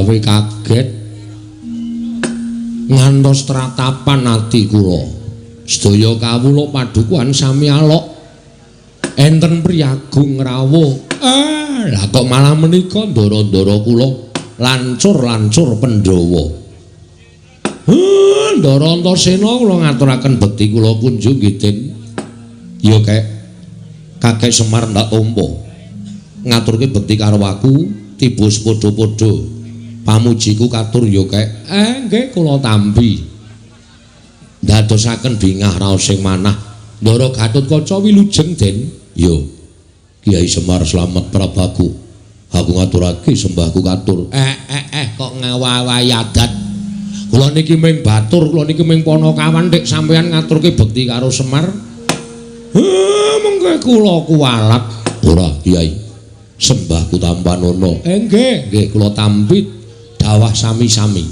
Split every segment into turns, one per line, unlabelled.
gawe kaget ngantos tratapan ati kula sedaya kawula padukuhan sami alok enten priyagung rawuh lah kok malah menika ndara-ndara kula lancur-lancur Pandhawa Ndara Antasena kula ngaturaken bekti kula kunjung nggih Den ya kakek Semar ndak tampa ngaturke bekti karo aku tiba padha-padha pamujiku katur ya nggih kula tampi ndadosaken bingah raos sing manah Ndara Gatotkaca wilujeng Den ya Kiai Semar Slamet Prabaku aku ngaturake sembahku katur kok ngawawahi adat kula niki ming batur kula niki ming Panakawan nek sampeyan ngaturke bekti karo Semar mengke kula kuwalat ora Kiai sembahku tampanono nggih kula tampit dawah sami-sami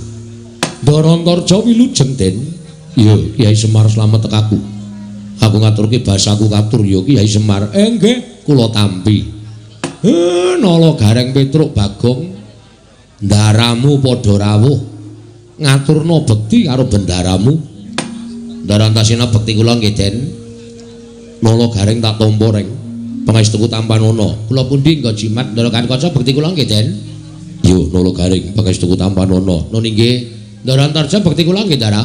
Ndara Antarja wilujeng Den ya Kiai Semar Slamet tekaku aku ngaturke basaku katur ya Kiai Semar nggih kula tampi nala gareng Petruk Bagong ndaramu padha rawuh ngaturna bekti karo bendaramu Ndara Antasena bekti kula nggih Den nala gareng tak tampa reng pangestuku Tampanono kula pundi nggo jimat Ndara Gatotkaca bekti kula nggih Den yo nala gareng pangestuku Tampanono nun nggih Ndara Antarja bekti kula nggih Ndara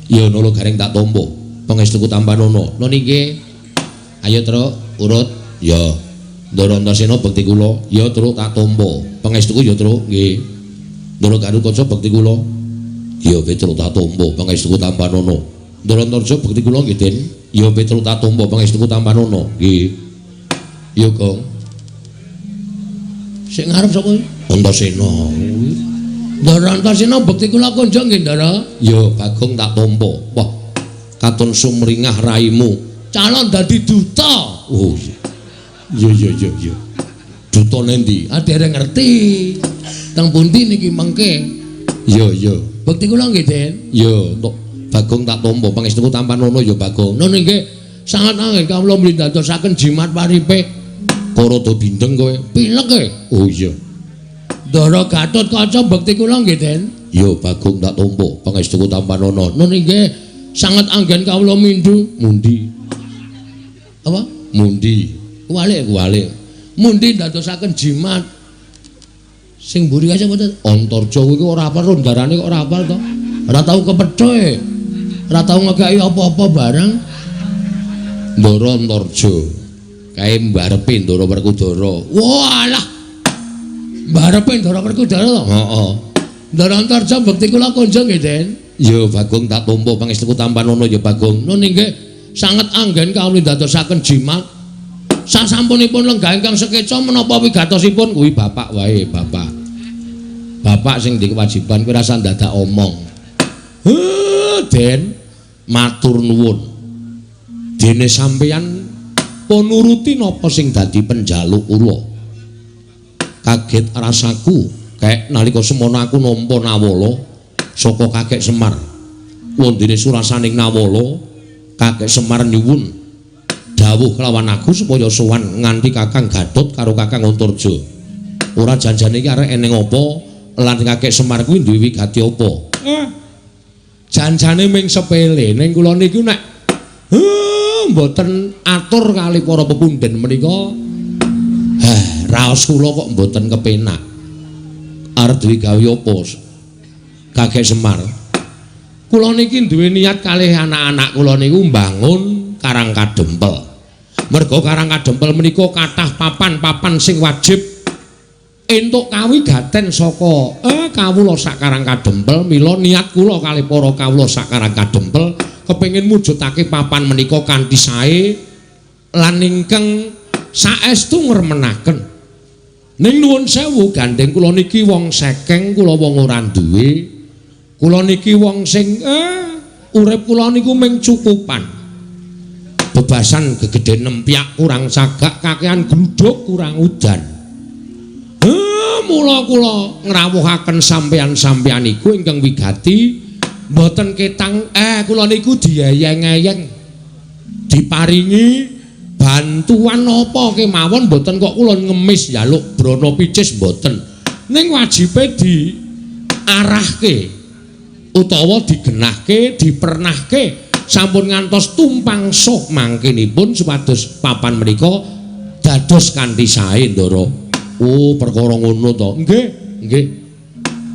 yo nala gareng tak tampa pangestuku Tampanono nun nggih ayo truk urut ya Ndara Antasena bekti kula ya truk tak tampa pangestuku ya truk nggih Ndara Gatotkaca bekti kula ya Petruk tak tampa pangestuku Tampanono Ndara Antarja bekti kula nggih Den ya Petruk tak tampa pangestuku Tampanono nggih ya Gong sing ngarep sapa Antasena Ndara Antasena bekti kula konjo nggih Ndara ya Bagong tak tampa wah katon sumringah raimu calon dadi duta oh iya duta nendi dereng ngerti teng pundi niki mengke iya bekti kula nggih Den ya Bagong tak tampa pangestuku Tampanono ya Bagong nun nggih sangat angel kawula mlindadosaken jimat paripe Karada bindeng kowe pilek oh iya Ndara Gatotkaca bekti kula nggih Den ya Bagong tak tampa pangestuku Tampanono nun nggih sangat anggen kawula mundi apa mundi kuwalik mundi ndadosaken jimat sing mburi kae mboten Antarja kuwi ora apal rondarane kok ora apal to ora tau kepethuk ora tau ngekeki apa-apa barang Ndara Antarja kae mbarepe Ndara Werkudara walah mbarepe Ndara Werkudara to heeh Ndara Antarja bekti kula konjo nggih Den ya Bagong tak tampa pangestuku Tampanono ya Bagong nun nggih sanget anggen kawula ndadosaken jimat sasampunipun lenggah ingkang sekeca menapa wigatosipun kuwi bapak wae bapak sing di kewajiban kuwi rasa dadak omong Den matur nuwun dene sampeyan pun nuruti napa sing dadi penjaluk kula kaget rasaku kayak nalika semono aku nampa nawala saka kakek Semar wondene surasaning nawala kakek Semar nyuwun dawuh kelawan aku supaya sowan nganti Kakang Gatot karo Kakang Antarja ora janjane iki arek eneng apa lan kakek Semar kuwi duwe wigati apa janjane ming sepele ning kula niku nek mboten atur kali para pepunden menika raos kula kok mboten kepenak arep duwe gawe apa kakek Semar kula niki duwe niat kalih anak-anak kula niku mbangun Karang Kadempel mergo Karang Kadempel menika kathah papan-papan sing wajib entuk kawigaten saka kawula sak Karang Kadempel mila niat kula kalih para kawula sak Karang Kadempel kepengin mujudake papan menika kanthi sae lan ingkang saestu ngremenaken ning nuwun sewu gandeng kula niki wong sekeng kula wong ora duwe kula niki wong sing urip kula niku mung cukupan bebasan gegeden nempyak kurang sagak kakehan gluduk kurang udan mula kula ngrawuhaken sampeyan-sampeyan iku ingkang wigati mboten ketang kula niku diayeng-ayeng diparingi bantuan apa kemawon mboten kok kula ngemis njaluk brana picis mboten ning wajibe arahke utawa digenahke dipernahke sampun ngantos tumpang sok mangkinipun supados papan menika dados kanthi sae Ndara. Oh perkara ngono to. Nggih, nggih.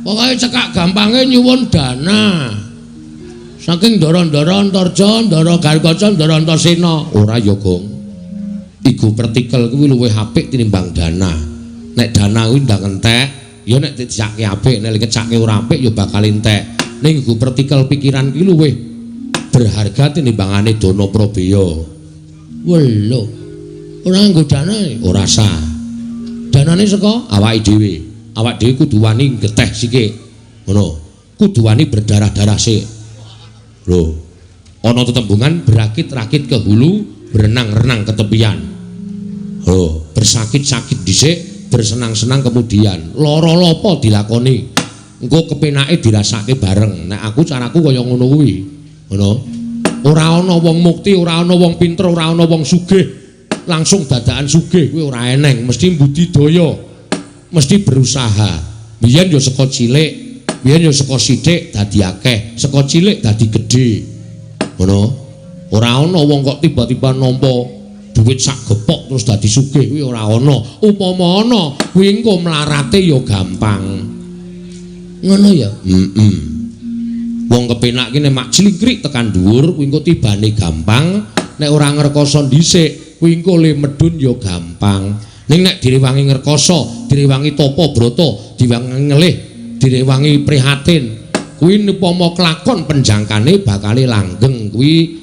Pokoke cekak gampange nyuwun dana. Saking Ndara-ndara Antarja, Ndara Garkaca, Ndara Antasena. Ora ya, Gong. Igu partikel kuwi luwih apik tinimbang dana. Nek dana kuwi ndang entek, ya nek dicake apik, nek ngecake ora apik ya bakal entek. Ning igu partikel pikiran kuwi luwih berharga tinimbangane dana Prabeya. Welo. Ora nggo dana, ora sah. Danane saka awake dhewe. Awak dhewe kudu wani geteh sikik. Ngono. Kudu wani berdarah-darah sik. Lho. Ana tetembungan berakit-rakit ke hulu, berenang-renang ke tepian. Lho, bersakit-sakit dhisik, bersenang-senang kemudian. Lara-lapa dilakoni. Engko kepenake dirasake bareng. Nek aku caraku kaya ngono kuwi. Ngono. Ora ana wong mukti, ora ana wong pinter, ora ana wong sugih. Langsung dadakan sugih kuwi ora eneng, mesti budidaya, mesti berusaha. Biyen ya saka cilik, biyen ya saka sithik dadi akeh, saka cilik dadi gedhe. Ngono. Ora ana wong kok tiba-tiba nampa duit sak gepok terus dadi sugih kuwi ora ana. Upama ana, kuwi engko mlarate ya gampang. Ngono ya? Wong kepenak ki nek mak clingkrik tekan dhuwur kuwi engko tibane gampang, nek ora ngrekoso dhisik kuwi engko le medun ya gampang. Ning nek direwangi ngrekoso, direwangi tapa brata, direwangi ngelih, direwangi prihatin, kuwi upama kelakon penjangkane bakale langgeng. Kuwi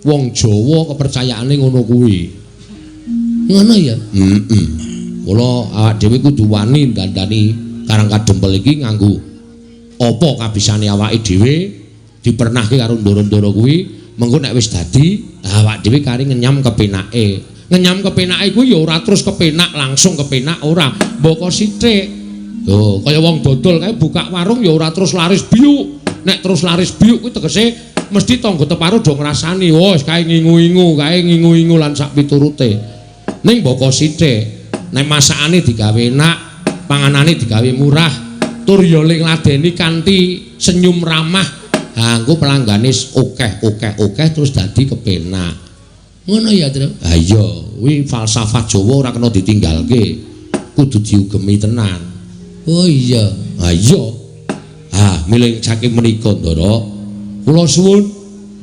wong Jawa kepercayaane ngono kuwi. Ngono ya? Mula awak dhewe kudu wani dandani Karang Kadempel iki nganggo apa kabisane awake dhewe dipernahke karo ndara-ndara kuwi. Mengko nek wis dadi awak dhewe kari ngenyam kepenake. Ngenyam kepenake kuwi ya ora terus kepenak langsung kepenak ora, mboko sithik. Lho, kaya wong dodol kae buka warung ya ora terus laris biuk. Nek terus laris biuk kuwi tegese mesti tangga teparo do ngrasani, wis kae ngingu-ingu lan sak piturute. Ning mboko sithik. Nek masakane digawe enak, panganane digawe murah, tur ya ladeni kanthi senyum ramah. Ha engko pelanggane akeh terus dadi kepenak. Ngono ya, Tru? Ha iya, kuwi falsafah Jawa ora kena ditinggalke. Kudu diugemi tenan. Oh iya. Ha iya. Ha, milih saking menika, Ndara. Kula suwun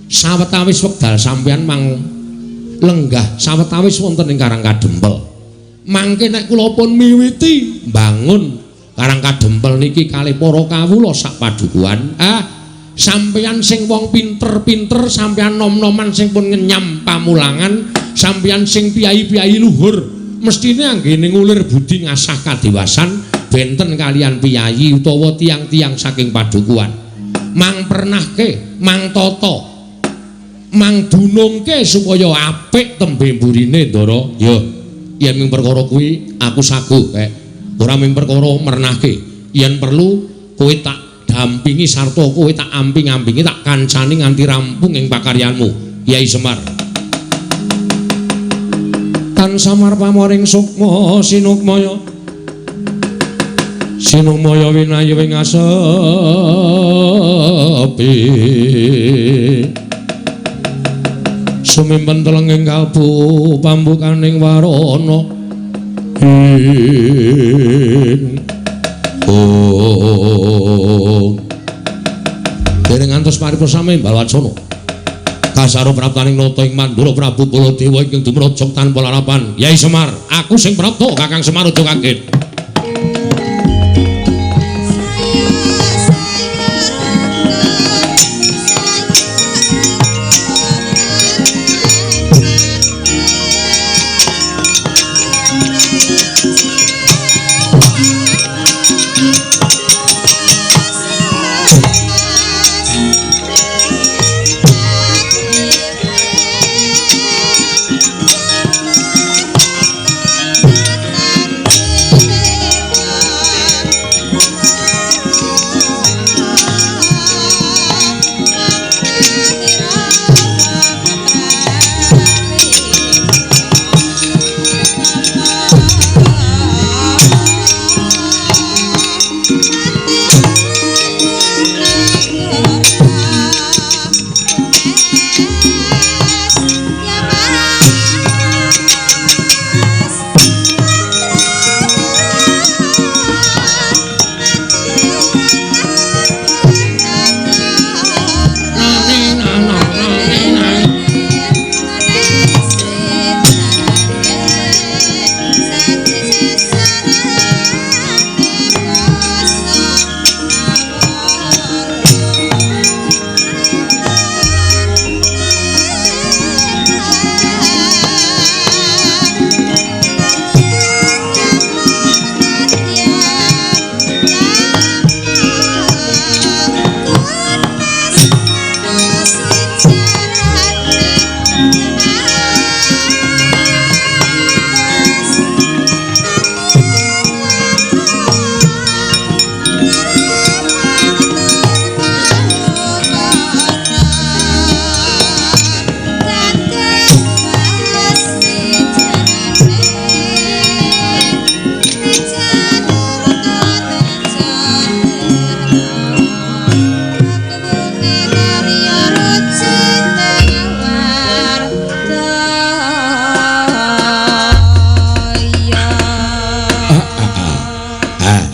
sawetawis wekdal sampeyan mang lenggah sawetawis wonten ing Karang Kadempel. Mangke nek kula pun miwiti mbangun Karang Kadempel niki kalih para kawula sak padukuhan. Sampeyan sing wong pinter-pinter, sampeyan nom-noman sing pun ngenyam pamulangan, sampeyan sing piyai-piyai luhur, mestine anggene ngulir budi ngasah kadewasan benten kalian piyai utawa tiang-tiang saking padukuhan. Mang pernahke, mang tata, mang dunungke supaya apik tembe mburine, Ndara. Ya, yen ming perkara kuwi aku saguh kek. Ora ming perkara mernahke. Yen perlu kowe tak dampingi sarta kowe tak amping-ampingi tak kancani nganti rampung ing pakaryanmu, Kyai Semar. Tan samar pamoring sukma sinukmaya winayu ing asepi sumimpen telenging kalbu pambukaning warana dereng ngantos paripurna Balwacana kasaro praptaning nata ing Mandura Prabu Baladewa ingkang dumrajak tanpa larapan. Kyai Semar, aku sing prapta Kakang Semar aja kaget.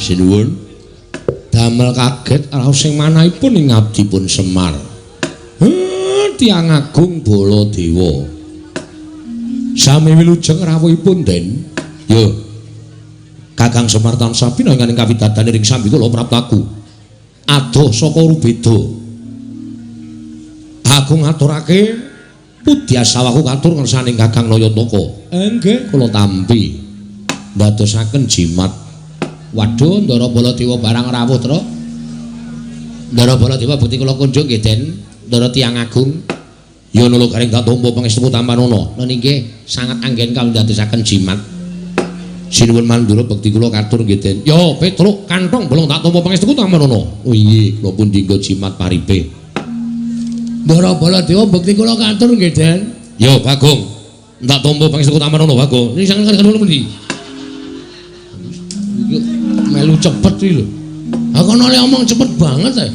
Sinuwun. Damel kaget raos sing manahipun ing abdipun Semar. Tiyang agung Baladewa. Sami wilujeng rawuhipun Den. Yo. Kakang Semar tansah pinangan ing kawidadane ring sambi kula praptaku. Adoh saka rubeda. Agung aturake pudyasawaku katur ngersaning Kakang Nayantaka. Nggih, kula tampi ndadosaken jimat. Waduh, Ndara Baladewa barang rawuh, Tru. Ndara Baladewa bukti kula kunjung nggih, Den. Ndara tiyang agung. Ya nulung garing tak tampa pangestu Tampanana. Lha nggih sanget anggen kawula ndadosaken jimat. Sinuwun Mandura bekti kula katur nggih, Den. Ya, Petruk kantong bolong tak tampa pangestu Tampanana. Oh iya, kula pun dinggo jimat paripe. Ndara Baladewa bekti kula katur nggih, Den. Ya, Bagong. Tak tampa pangestu Tampanana, Bagong. Niki sanget kula pundi? Melu cepet iki lho. Aku nek omong cepet banget ae.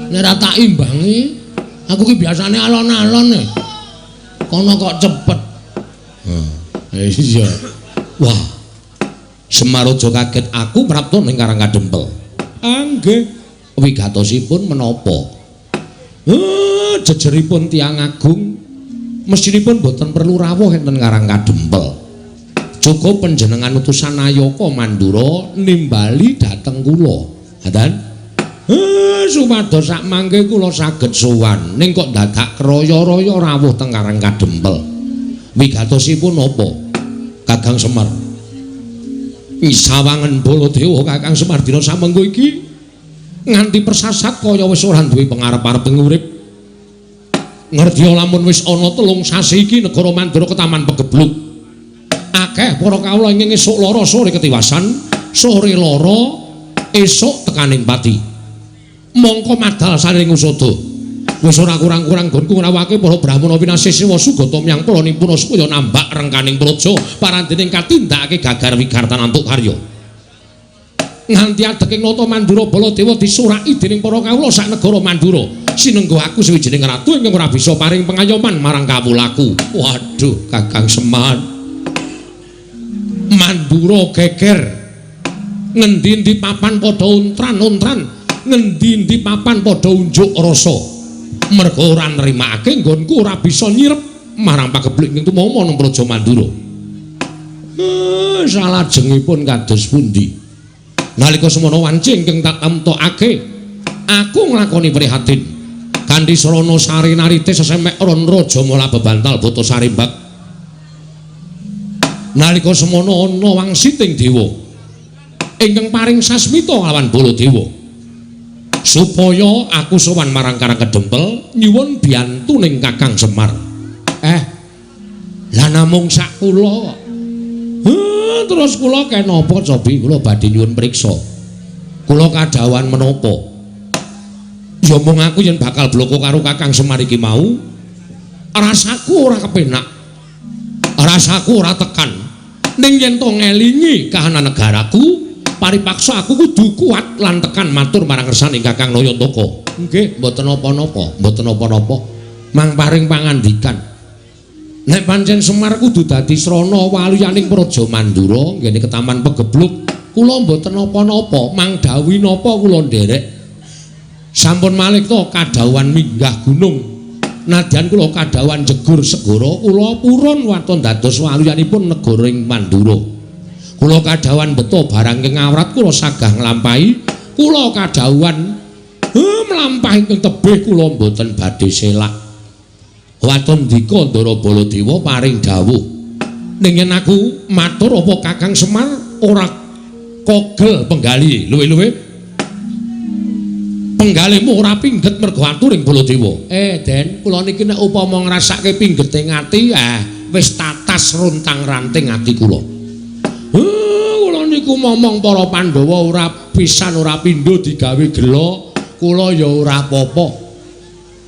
Nek ra tak imbangi, aku ki biasane alon-alon e. Kono kok cepet. Iya. Wah. Semar aja kaget aku prapta ning Karangkadempel. Nggih. Wigatosipun menapa? Jejeripun tiyang agung mestinipun boten perlu rawuh enten Karangkadempel. Cukup panjenengan utusan Nayaka Mandura nimbali dhateng kula. Hadan? Supados sak mangke kula saged sowan ning kok dadak kraya-raya rawuh teng Karangkadempel. Wigatosipun napa? Kakang Semar. Isawangen Baladewa Kakang Semar dina samengko iki nganti persasat kaya wis ora duwe pangarep-arep ing urip. Ngerti lamun wis ana 3 sasi iki negara Mandura ketaman pegebluk. Akeh para kawula ingkang esuk lara sore ketiwasan, sore lara esuk tekaning pati. Mongko madal saring usada. Wis ora kurang-kurang gonku ngrawake para brahmana winasisiwa sugata miyang para nipuna supaya nambak rengkaning praja parandening katindakake gagar wigartan antuk karya. Nganti adeking nata Mandura Baladewa disuraki dening para kawula sak negara Mandura. Sinenggo aku sawijining ratu ingkang ora bisa paring pengayoman marang kawulaku. Waduh, Kakang Semar. Mandura geger ngendi-endi papan padha untran-untran, ngendi-endi papan padha unjuk rasa. Merga ora nrimakake nggonku ora bisa nyirep marang pagebluk ing tumama nang Praja Mandura. Salajengipun kados pundi? Nalika semana wanci ingkang tak tamtokake, aku nglakoni prihatin kanthi sarana sari narite sesemek ron raja mula bebantal bata sarimbak. Nalika semana ana wangsiting dewa ingkang paring sasmita lawan Baladewa supaya aku sowan marang Karangkadempel nyuwun biyantu ning Kakang Semar. Lah namung sak kula. Terus kula kenapa cobi kula badhe nyuwun priksa. Kula kadhawan menapa? Ya mung aku yen bakal bloko karo Kakang Semar iki mau, rasaku ora kepenak. Rasaku ora tekan. Ning yen to ngelingi kahanan negaraku, paripaksa aku kudu kuat lan tekan matur marang ngersaning Kakang Nayantaka. Nggih, mboten napa-napa, mboten napa-napa. Mang paring pangandikan. Nek pancen Semar kudu dadi srana waluyaning Praja Mandura nggene ketaman pegebluk, kula mboten napa-napa, mang dawuh napa kula nderek. Sampun malih to kadhawuhan minggah gunung. Nadyan kula kadhawan jegur segara, kula purun waton dados waluyanipun negara ing Mandura. Kula kadhawan beto barang ing awrat kula sagah nglampahi, kula kadhawan mlampahi ing tebih kula mboten badhe selak. Waton dika Ndara Baladewa paring dawuh. Ning yen aku matur apa Kakang Semar ora kogel penggali luwe-luwe penggalihmu ora pingget mergo atur ing Baladewa. Den, kula niki nek upama ngrasake pinggeting ati, wis tatas runtang-ranting ati kula. Kula niku momong para Pandhawa ora pisan ora pindho digawe gela, kula ya ora apa-apa.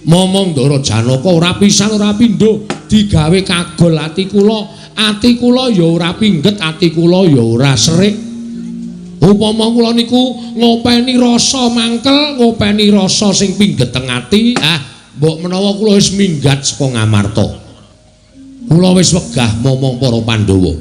Momong Ndara Janaka ora pisan ora pindho digawe kagol ati kula ya ora pingget, ati kula ya ora serik. Upama kula niku ngopeni rasa mangkel, ngopeni rasa sing pinggeteng ati, mbok menawa kula wis minggat saka Ngamarta. Kula wis wegah momong para Pandhawa.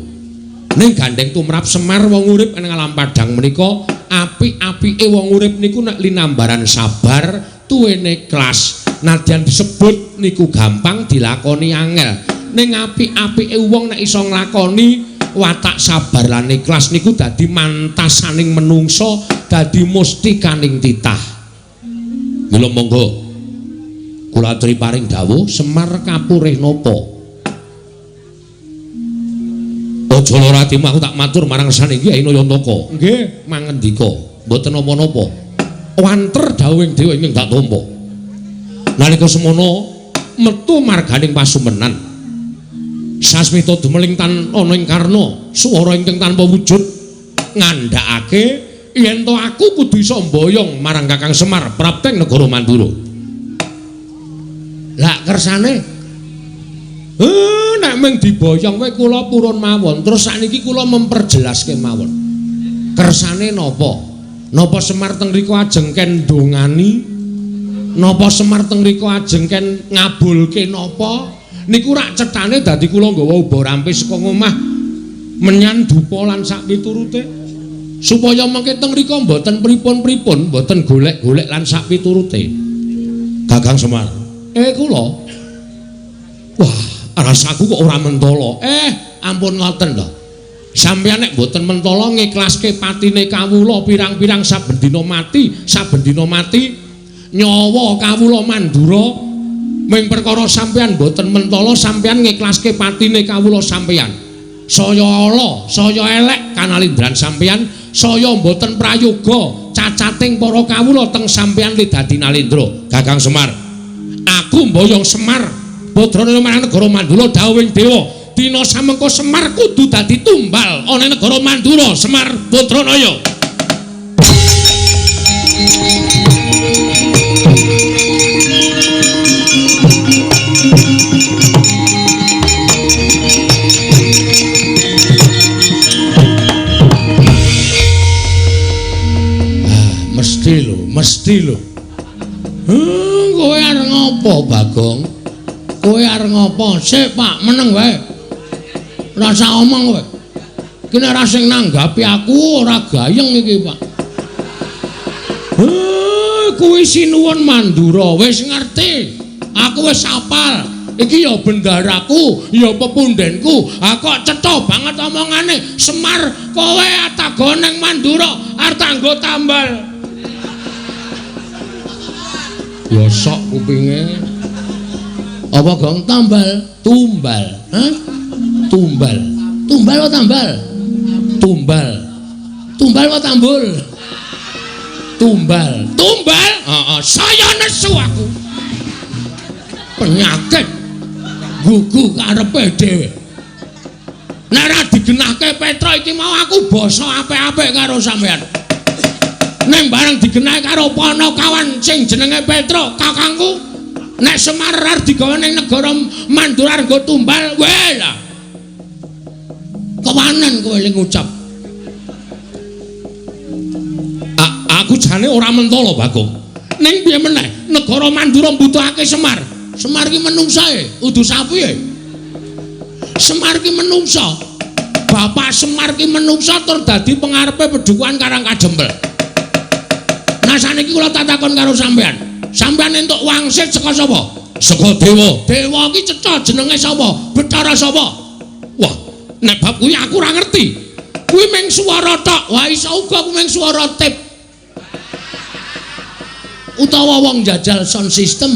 Ning gandeng tumrap Semar wong urip ing alam padhang menika, apik-apike wong urip niku nek linambaran sabar tuwene ikhlas nadyan disebut niku gampang dilakoni angel ning apik-apike wong nek iso nglakoni watak sabar lan ikhlas niku dadi mantasaning menungso dadi mustikaning titah mila monggo kula aturi paring dawuh Semar kapurih napa aja lara atimu aku tak matur marang saniki Kyai Nayantaka nggih mangendika mboten napa-napa wanter dawuhing dewa ingkang tak tampa nalika semono metu marganing pasumenan sasmita dumeling tan ana ing karna swara ingkang tanpa wujud ngandhakake yen to aku kudu iso mboyong marang Kakang Semar prapteng negara Mandura lah kersane nek mung diboyong wae kula purun mawon terus sakniki kula memperjelaske mawon kersane napa Semar teng mriku ajeng ken ndongani napa Semar teng mriku ajeng ken ngabulke napa niku rak cethane dadi kula nggawa uba rampis saka omah menyan dupa lan sak piturute supaya mengke teng mriku mboten pripun-pripun mboten golek-golek lan sak piturute Kakang Semar kula wah rasaku kok ora mentolo ampun ngoten lho sampeyan nek mboten mentolo ngiklaske patine kawula pirang-pirang saben dina mati nyawa kawula Mandura ming perkara sampeyan mboten mentolo sampeyan ngiklaske patine kawula sampeyan saya ala saya elek kanalindran sampeyan saya mboten prayoga cacating para kawula teng sampeyan li dadi nalindra Kakang Semar aku mboyong Semar putrane marang negara Mandura dawuhing dewa dina samengko Semar kudu dadi tumbal ana negara Mandura Semar Putranaya mesti lho kowe arep ngopo Bagong kowe arep ngopo? Sik, Pak, meneng wae. Ora usah omong kowe. Iki nek ora sing nanggapi aku ora gayeng iki, Pak. Kuwi sinuwun Mandura, wis ngerti. Aku wis apal. Iki ya bendaraku, ya pepundhenku. Kok cetha banget omongane. Semar, kowe atago ning Mandura arep tanggo tambal. Ya sok kupinge. Apa Gong tambal? Tumbal. Hah? Tumbal. Tumbal apa tambal? Tumbal. Tumbal apa tambul? Tumbal. Tumbal? Saya nesu aku. Penyakit. Gugu karepe dhewe. Nek ora digenahke Petra iki mau aku basa apik-apik karo sampean. Nek bareng digenahi karo Panakawan sing jenenge Petra, kakangku. Nek Semar arep digawe ning negara Mandura nggo tumbal, wae lah. Kewanen kowe ling ngucap. Aku jane ora mentolo, Bagong. Ning piye meneh? Negara Mandura mbutuhake Semar. Semar ki menungsae, udu sapiye? Semar ki menungsa. Bapak Semar ki menungsa tur dadi pengarepe Pedukuhan Karang Kajembel. Nah saniki kula tak takon karo sampean. Sampeyan entuk wangsit saka sapa? Saka dewa. Dewa ki cetha jenenge sapa? Bathara sapa? Wah, nek bab kuwi aku ora ngerti. Kuwi mung swara tok. Wah iso uga kuwi mung swara tip. Utawa wong jajal sound system.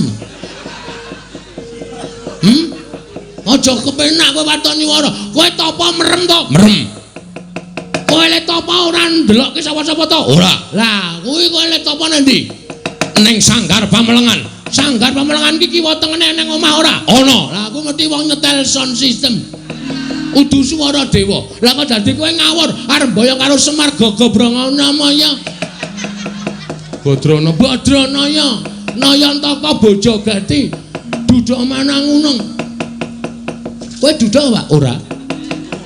Aja kepenak kowe watoni wara. Kowe tapa merem to? Merem. Kowe le tapa ora ndelokke sapa-sapa to? Ora. Lah, kuwi kowe le tapa nang ndi? Ning Sanggar Pamelengan. Sanggar Pamelengan iki kiwa tengene ning omah ora? Ana. Lah aku mesti wong nyetel sound system. Udu swara dewa. Lah kok dadi kowe ngawur arep boyong karo Semar Gagabranganamaya. Badranaya. Nayantaka Bojogati. Duduk Manangunung. Kowe duduk, Pak? Ora.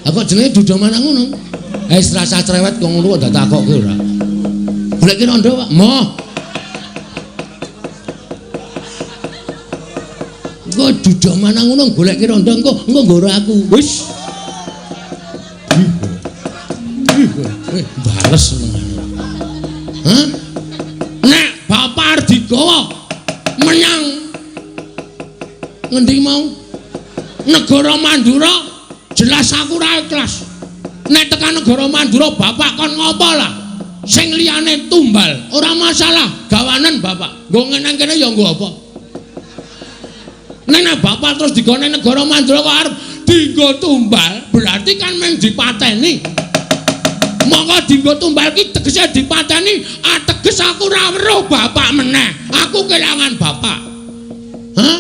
Lah kok jenenge duduk Manangunung? Wis rasa cerewet kok ngono kok takokke ora. Goleki rondo, Pak. Moh. Kok duduk Manangunung goleki rondo engko nggoro aku. Wis. Bales. Hah? Nek Bapak arep digawa menyang ngendi mau? Negara Mandura jelas aku ora ikhlas. Nek tekan negara Mandura Bapak kon ngopo lah? Sing liyane tumbal, ora masalah, gawanen Bapak. Nggo ngene kene ya nggo apa? Nek Bapak terus digone negara Mandura kok arep dienggo tumbal, berarti kan mung dipateni. Monggo dienggo tumbal ki tegese dipateni, ateges aku ora weruh Bapak meneh. Aku kelangan Bapak. Hah?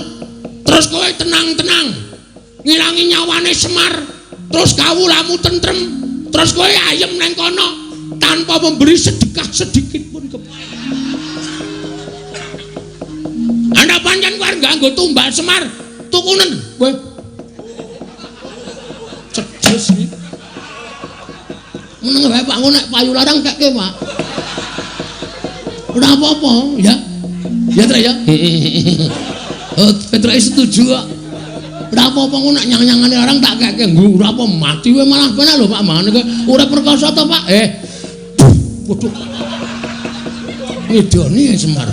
Terus kowe tenang-tenang. Ngilangi nyawane Semar. Terus kawulamu tentrem. Terus kowe ayem nang kono tanpa memberi sedekah sedikit pun Anda pancen kowe nganggo tumbal Semar, tukunen kowe. Cedes iki. Meneng wae Pak ngono nek payu larang kekke, Pak. Ora apa-apa, ya. Ya, Tre ya. Petruk setuju kok. Ora apa-apa ngono nek nyang-nyangane larang tak kekke. Nggo ora apa mati wae malah penak lho Pak mangane kowe urip perkasa to, Pak. Waduh. Ngidoni Semar.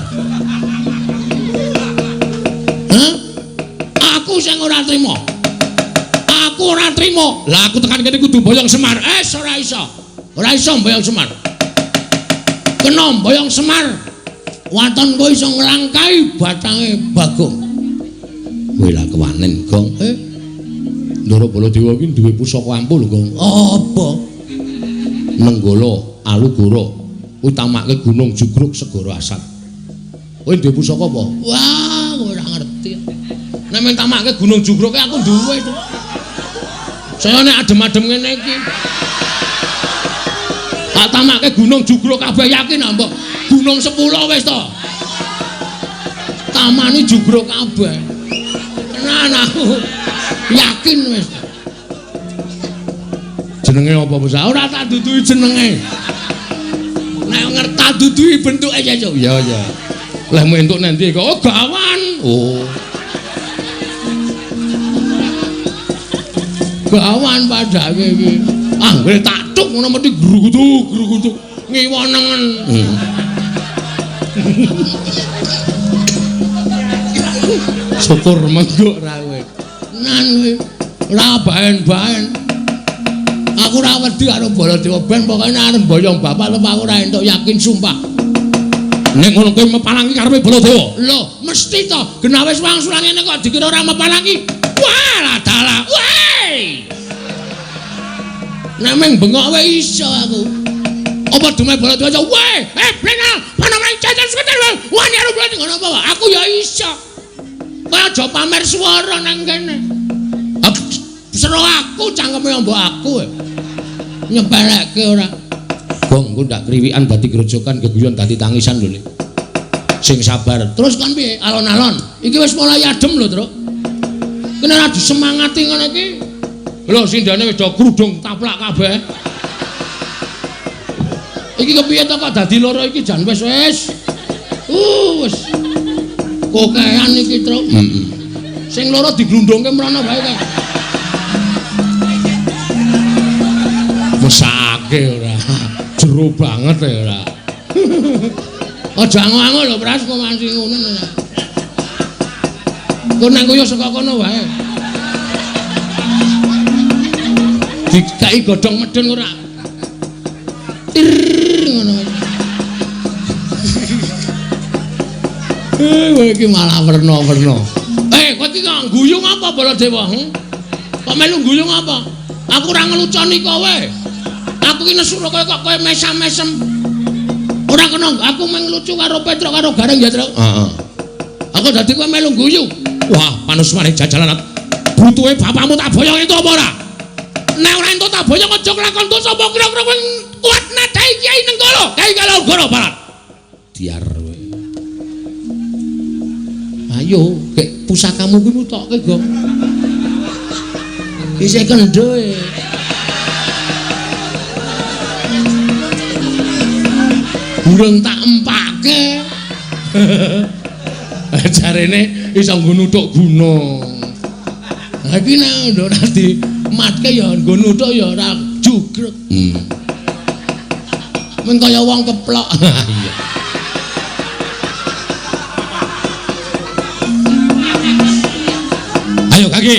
Aku sing ora trima. Aku ora trima. Lah aku tekan kene kudu mboyong Semar. Ora iso. Ora iso mboyong Semar. Kena mboyong Semar. Waton kowe iso nglangkai batange Bagong. Kowe lah kewanen, Gong. Ndara Baladewa iki duwe pusaka ampul, Gong. Apa? Nenggala Alugara utamake Gunung Jugruk Segara Asat. Kowe duwe pusaka apa? Wah, ora ngerti. Nek men tamake Gunung Jugruk aku duwe to. Saya nek adem-adem ngene iki. Tak tamake Gunung Jugruk kabeh yakin mbok Gunung 10 wis to. Tamani Jugruk kabeh. Tenan aku. Yakin wis. Jenenge apa wis? Ora tak duduhi jenenge. Nek ngerti duduhi bentuke ya yo. Ya ya. Lah mau entuk nanti kok oh gawan. Oh. Gawan padake iki. Anggere tak tuk ngono mesti grugutuk ngiwonengen. Syukur menggo ra kowe. Nan kowe ora baen-baen. Aku ora wedi karo Baladewa ben pokoke arep mboyong bapak lho aku ora entuk yakin sumpah. Nek ngono kowe mepalangi karepe Baladewa. Lho, mesti to. Genah wis wangsulan ngene kok dikira ora mepalangi. Walah dalah. Woi. Nek meng bengok wae iso aku. Apa dume Baladewa aja. Woi, blenal, panamane jajan sekedar. Wani arep blas ngono apa? Aku ya iso. Kowe aja pamer swara nang kene. Sero aku cangkeme mbok aku. Nyepelekke ora. Gong, ku ndak kriwikan dadi grojokan geguyon dadi tangisan lho. Sing sabar. Terus kan piye? Alon-alon. Iki wis mulai adem lho, Truk. Kene ora disemangati ngene iki. Lho, sindane wis do krudung taplak kabeh. Iki kepiye to kok dadi loro iki jan wis. Wis. Kokean iki, Truk. Sing loro diglundungke mrono bae kae. Mesake ora. Jero banget ya ora. Aja ango-ango lho Pras kok masih ngono. Kok nang koyo saka kono wae. Dikai godhong medun ora. Ngono. Kowe iki malah werna-werna. Kowe iki kok guyung apa Baladewa? Kok melu guyung apa? Aku ora ngeluconi kowe. Aku ki nesu kok kowe mesam-mesem. Ora kena aku menglucu karo Petruk karo Gareng ya, Truk. Heeh. Aku dadi kowe melu guyu. Wah, panusmane jajalan. Butuhe bapakmu tak boyong itu apa ora? Nek ora entuk tak boyong aja nglakon dosa apa kira-kira kowe kuat nadai Kiai Nenggala, Kiai Kalogoro Barat. Diar kowe. Ayo, kek pusakamu kuwi mutokke, Gong. Isih kendho e. Burung tak empake. Jarene iso nggo nuthuk gunung. Ha iki nek ora dimatke ya nggo nuthuk ya ora jugrek. men kaya wong keplok. Iya. Ayo Kaki,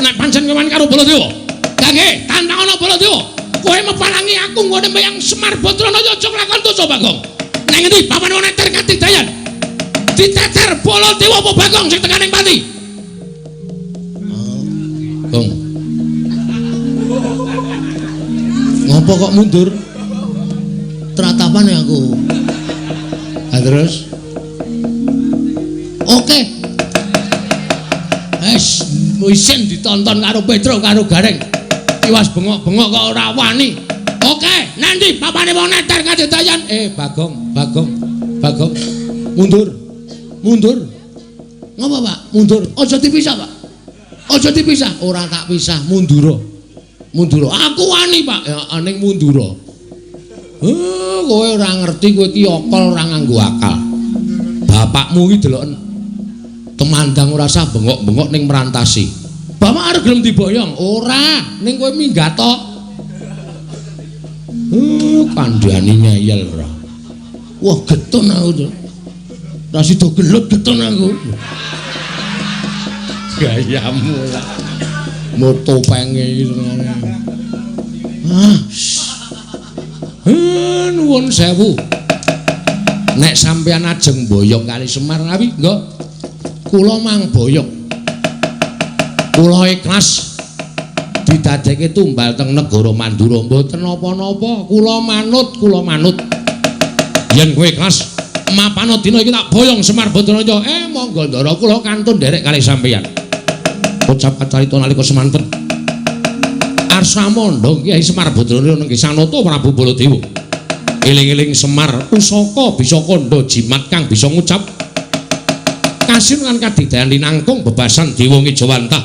nek pancen kewan karo Baladewa. Kaki, tantangana Baladewa. Kowe mepalangi aku ngene mbayang Semar Badrana aja nglakon dosa Bagong. Nang endi papan neter Katidayan? Diteter Baladewa apa Bagong sing tekaning pati? Gong. Ngopo kok mundur? Teratapan ya aku. Ah terus? Oke. Isin ditonton karo Petro karo Gareng. Tiwas bengok-bengok kok ora wani. Oke, nanti papane wong neter Katidayan. Bagong. Mundur. Ngapa, Pak? Mundur. Aja dipisah, Pak. Aja dipisah. Ora tak pisah, mundura. Aku wani, Pak. Ya aning mundura. Kowe ora ngerti, kowe iki okol ora nganggo akal. Bapakmu iki deloken temandang ora usah bengok-bengok ning merantasi. Bapak arep gelem diboyong? Ora, ning kowe minggat tok. Kandhane nyayel ora. Wah, getun aku. Ra sida gelut getun aku. Gayamu lah. Moto penge iki senengane. Nuwun sewu. Nek sampeyan ajeng boyong kali Semar ngawi, nggo. Kula mang boyong. Kula ikhlas didadekke tumbal teng negara Mandura mboten napa-napa. Kula manut. Yen kowe ikhlas mapana dina iki tak boyong Semar Badrana. Monggo ndara kula kantun nderek kali sampeyan. Ucap kacarita nalika semanten. Arsamandha Kyai Semar Badrana nenggih Sanata Prabu Baladewa. Eling-eling Semar pusaka bisa kandha jimat kang bisa ngucap kasinungan kadidayan linangkung bebasan Dewa Ngejawantah.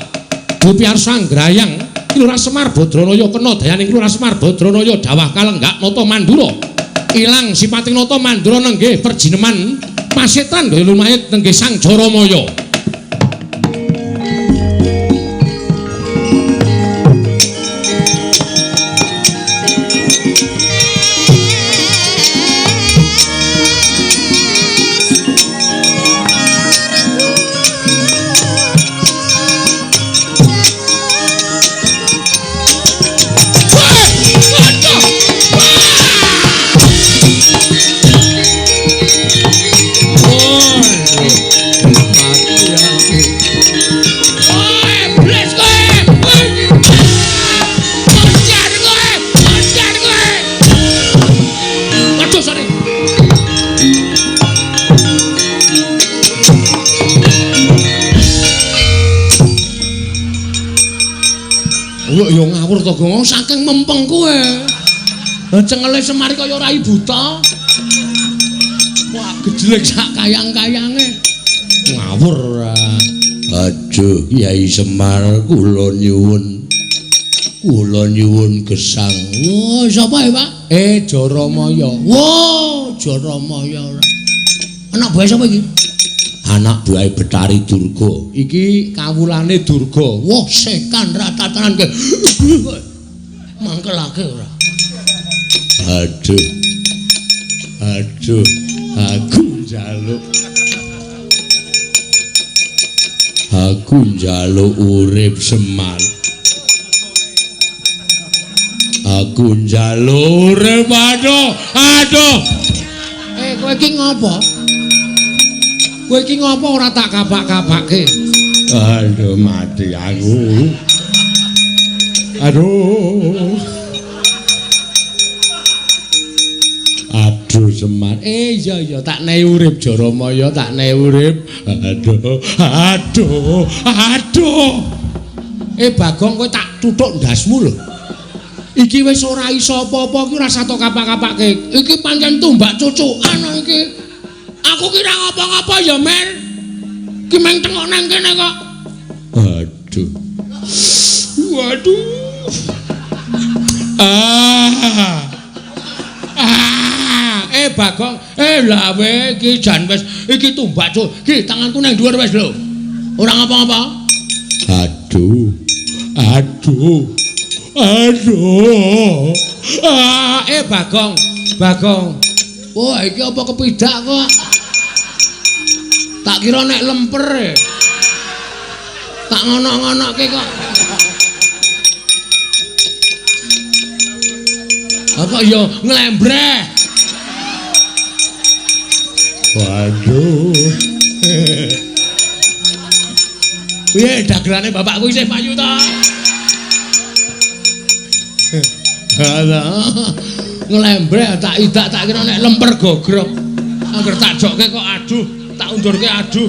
Bupi Arsang Grayang Kilurah Semar Badrana kena dayaning Kilurah Semar Badrana dawah kalenggak nata Mandura. Ilang sipating nata Mandura nenggih perjineman pasetan gaya lumayit nenggih Sang Jaramaya. Ya ngawur to Gong, saking mempeng kowe. Cengele Semar kaya rai buta. Wah, gejlek sak kayang-kayange. Ngawur ora. Aduh, Kyai Semar kula nyuwun. Kula nyuwun gesang. Oh, sapa ya, Pak? Jaramaya. Wah, Jaramaya ora. Anak buah sapa iki? Anak buah Betari Durga. Iki kawulane Durga. Wah, sekan ratatanan ke. Mangkelake ora. Aduh. Aku njaluk urip Semar. Aku njaluk urip aduh. Kowe iki ngopo? Kowe iki ngopo ora tak kabak-kabake? Aduh mati aku. Aduh Semar. Iya tak nehi urip Jaramaya, tak nehi urip. Aduh. Bagong kowe tak tuthuk ndasmu lho. Iki wis ora iso apa-apa, iki ora sato kapak-kapake. Iki pancen tumbak cucukan iki. Aku kira ngapa-ngapa ya, Mer. Ki meng tengok nang kene kok. Waduh. Bagong, lah we iki jan wis iki tumbak cuk. Ki tanganku nang dhuwur wis lho. Ora ngapa-ngapa. Aduh. Bagong, Bagong. Wah, iki apa kepidak kok? Tak kira nek lemper. Tak ngono-ngonoke kok. Apa ya nglembreh. Waduh. Piye dagelane bapakku isih payu ta? Halah. Nglembreh tak idak tak kira nek lemper gogrok. Angger tak jokke kok aduh, tak undurke aduh.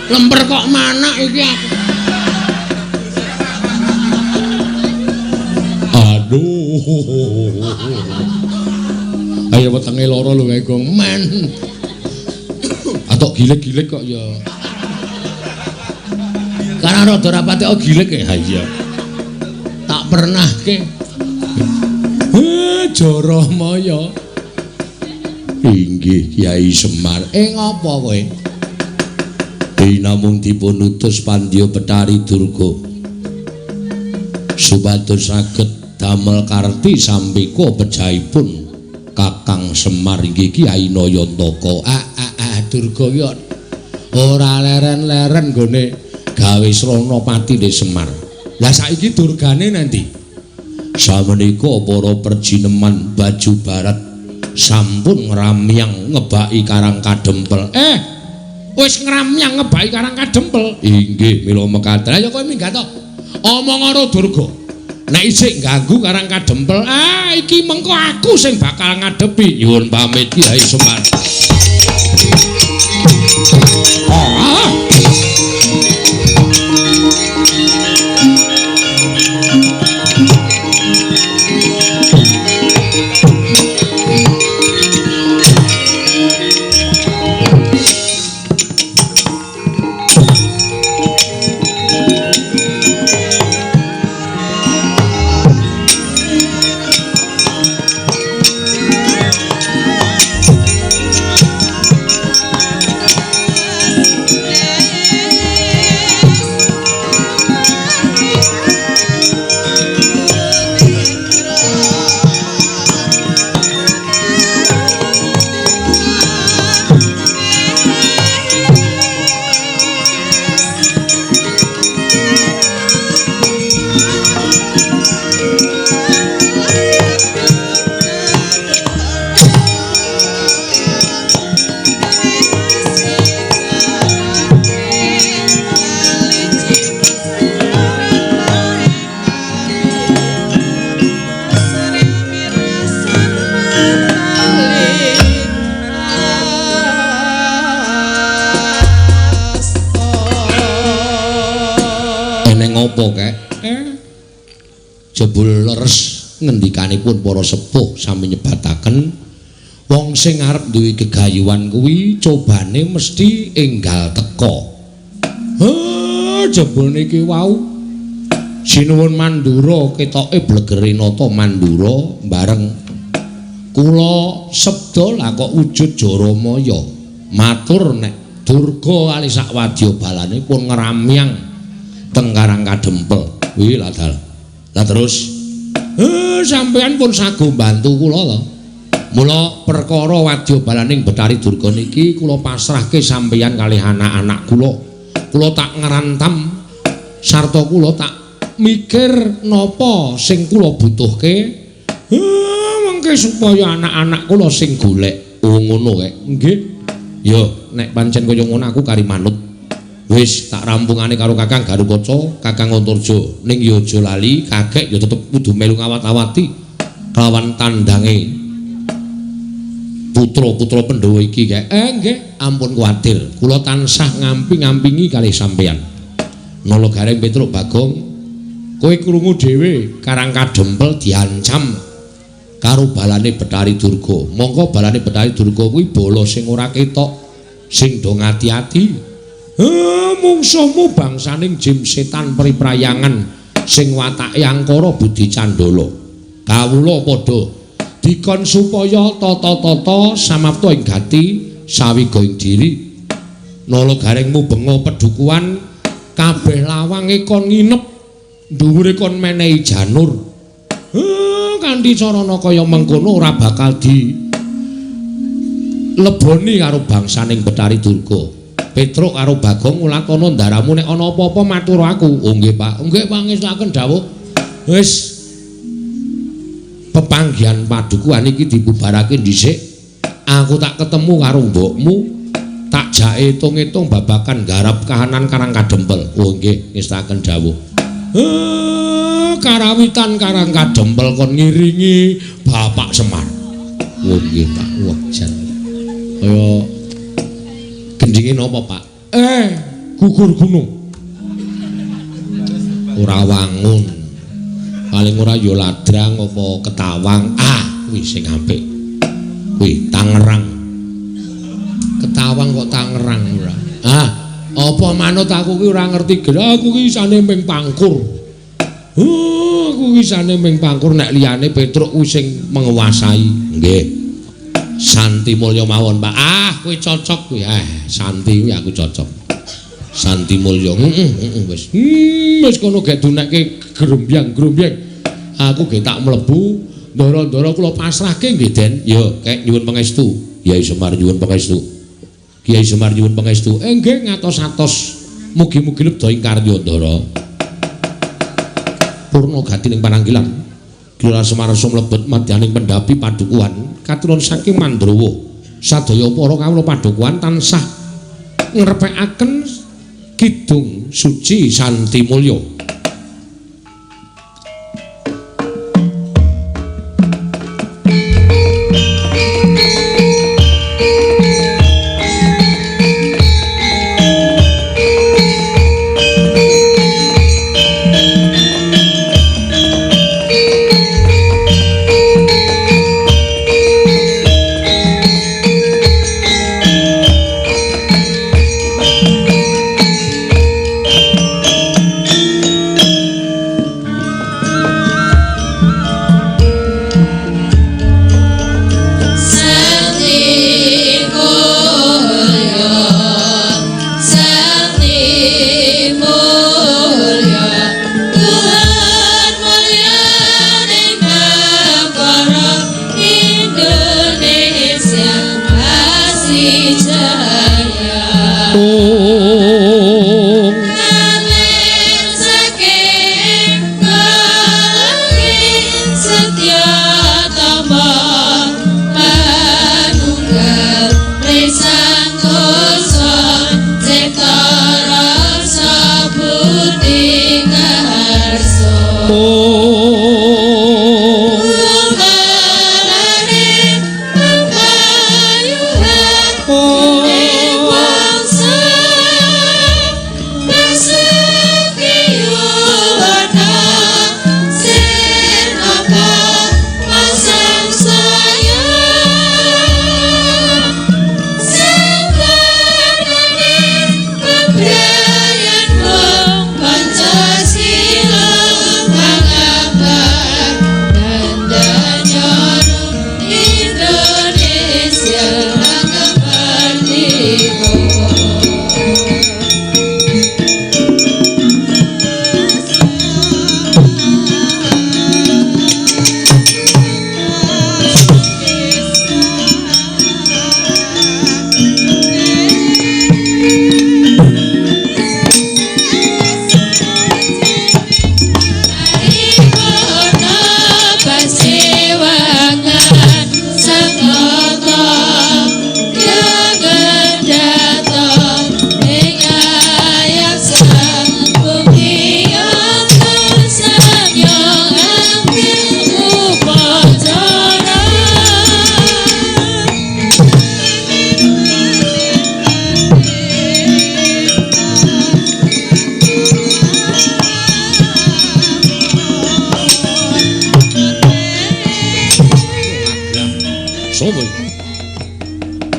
Lemper kok manak iki aku. Aduh. Ayo wetenge lara lho kae Gong men. Atok gilik-gilik kok ya. Karena rada rapate kok gilik ya. Ha iya. Tak pernah ke. Jaramaya. Inggih Kyai Semar. Ngopo kowe? Namung dipun utus Pandya Betari Durga supados saged damel karti sampika pejahipun Kakang Semar inggih Kyai Nayantaka. Durga ya ora leren-leren nggone gawe srana patine Semar. Lah saiki durgane nanti? Samenika para perjineman Baju Barat sampun ngramyang ngebaki Karang Kadempel. Wis ngramyang ngebaki Karang Kadempel. Inggih mila mekaten. Ayo kowe minggat to. Omong karo Durga. Nek isih ganggu Karang Kadempel, iki mengko aku sing bakal ngadepi. Nyuwun pamit Kyai Semar. Jebul leres ngendikanipun para sepuh sami nyebataken wong sing arep duwe gegayuhan kuwi cobane mesti enggal teka. Jebul niki wau Sinuwun Mandura ketoke blegere nata Mandura bareng kula sebda lah kok wujud Jaramaya matur nek Durga kali sak wadyabalane pun ngramyang teng Karang Kadempel. Kuwi lah dal. Lah terus sampean pun sago bantu kula to. Mula perkara wadyabalaning Betari Durga niki kula pasrahke sampeyan kalih anak-anak kula. Kula tak ngrantam sarta kula tak mikir napa sing kula butuhke. Mengke supaya anak-anak kula sing golek. Oh ngono kae. Nggih. Ya nek pancen kaya ngono aku kari manut. Wis tak rampungane karo Kakang Garukaca, Kakang Antarja. Ning ya aja lali, kakek ya tetep kudu melu ngawat-awati kelawan tandange putra-putra Pandhawa iki kae. Nggih, ampun kuwatir. Kula tansah ngampi-ngampingi kalih sampeyan. Nala Gareng Petruk Bagong, kowe krungu dhewe Karang Kadempel diancam karo balane Betari Durga. Mongko balane Betari Durga kuwi bala sing ora ketok, sing do ngati-ati. Mungsuhmu bangsaning jim setan priprayangan sing watake angkara budi candala. Kawula padha dikon supaya tata-tata samapta ing gati sawiga ing diri. Nala Garengmu benga pedukuhan kabeh lawange kon nginep dhuwure kon menehi janur. kanthi carana kaya mengkono ora bakal leboni karo bangsaning Betari Durga. Petruk karo Bagong ngulakana ndaramu nek ana apa-apa matur aku. Oh nggih Pak. Nggih pangestaken dawuh. Wis pepanggihan padukuhan iki dibubarake dhisik. Aku tak ketemu karo mbokmu. Tak jake itung-itung babakan garap kahanan Karang Kadempel. Oh nggih ngestaken dawuh. Karawitan Karang Kadempel kon ngiringi Bapak Semar. Oh nggih Pak. Wah jan. Kaya gendinge napa Pak? Gugur gunung. Ora wangun. Paling ora ya ladrang apa ketawang. Kuwi sing apik. Kuwi Tangerang. Ketawang kok Tangerang ora. Apa manut aku ki ora ngerti gerak aku ki isane ming Pangkur. Aku ki isane ming Pangkur nek liyane Petruk kuwi sing menguasai. Nggih. Santi Mulya mawon Pak. Kuwi cocok kuwi. Santi kuwi aku cocok. Santi Mulya. Wis. Wis kono gek dunekke grombyang-grombyang. Aku ge tak mlebu, ndara-ndara kula pasrahke nggih Den. Ya, kek nyuwun pangestu. Kyai Semar nyuwun pangestu. Kyai Semar nyuwun pangestu. Nggih ngatos-atos. Mugi-mugi lebda ing karya ndara. Purna gati ning pananggilan. Kira Semar sumlebet madyaning pendhapi padukuhan katurun saking Mandrawa. Sadaya para kawula padukuhan tansah ngrepekaken kidung suci Santi Mulya.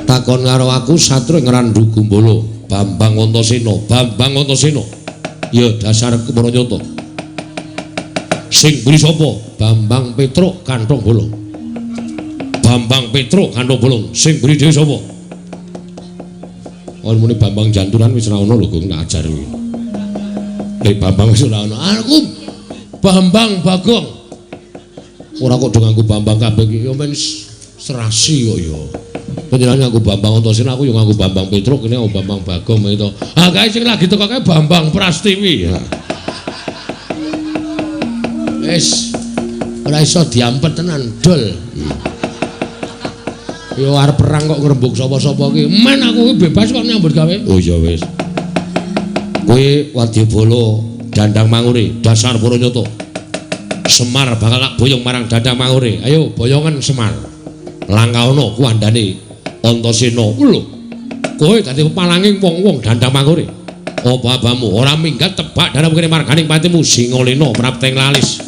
Takon karo aku satru ngrandu Gumbala Bambang Antasena. Bambang Antasena. Ya dasar Kemaranyata. Sing buri sapa? Bambang Petruk Kantong Bolong. Bambang Petruk Kantong Bolong. Sing buri dhewe sapa? Ono muni Bambang Janturan wis ora ono lho Gong tak ajar kuwi. Bambang wis ora ono. Aku Bambang Bagong. Ora kok do nganggo Bambang kabeh iki ya men serasi kok ya. Panjenengan nganggo Bambang Antasena aku ya nganggo Bambang Petruk kene Bambang Bagong itu. Ah kae sing lagi teko kae Bambang Prastiwi. Wis ora iso diampet tenan dol. Ya arep perang kok ngrembug sapa-sapa iki. Men aku iki bebas kok nyambut gawe. Oh ya wis. Kowe Wadyabala Dandang Mangure dasar Puranyata. Semar bakal tak boyong marang Dandang Mangure. Ayo boyongan Semar. Langkawana kuandane Antasena. Lho. Kowe dadi pepalanging wong-wong Dandang Mangure. Apa-apamu ora minggat tebak dalam kene marganing patimu Singalena prapteng lalis.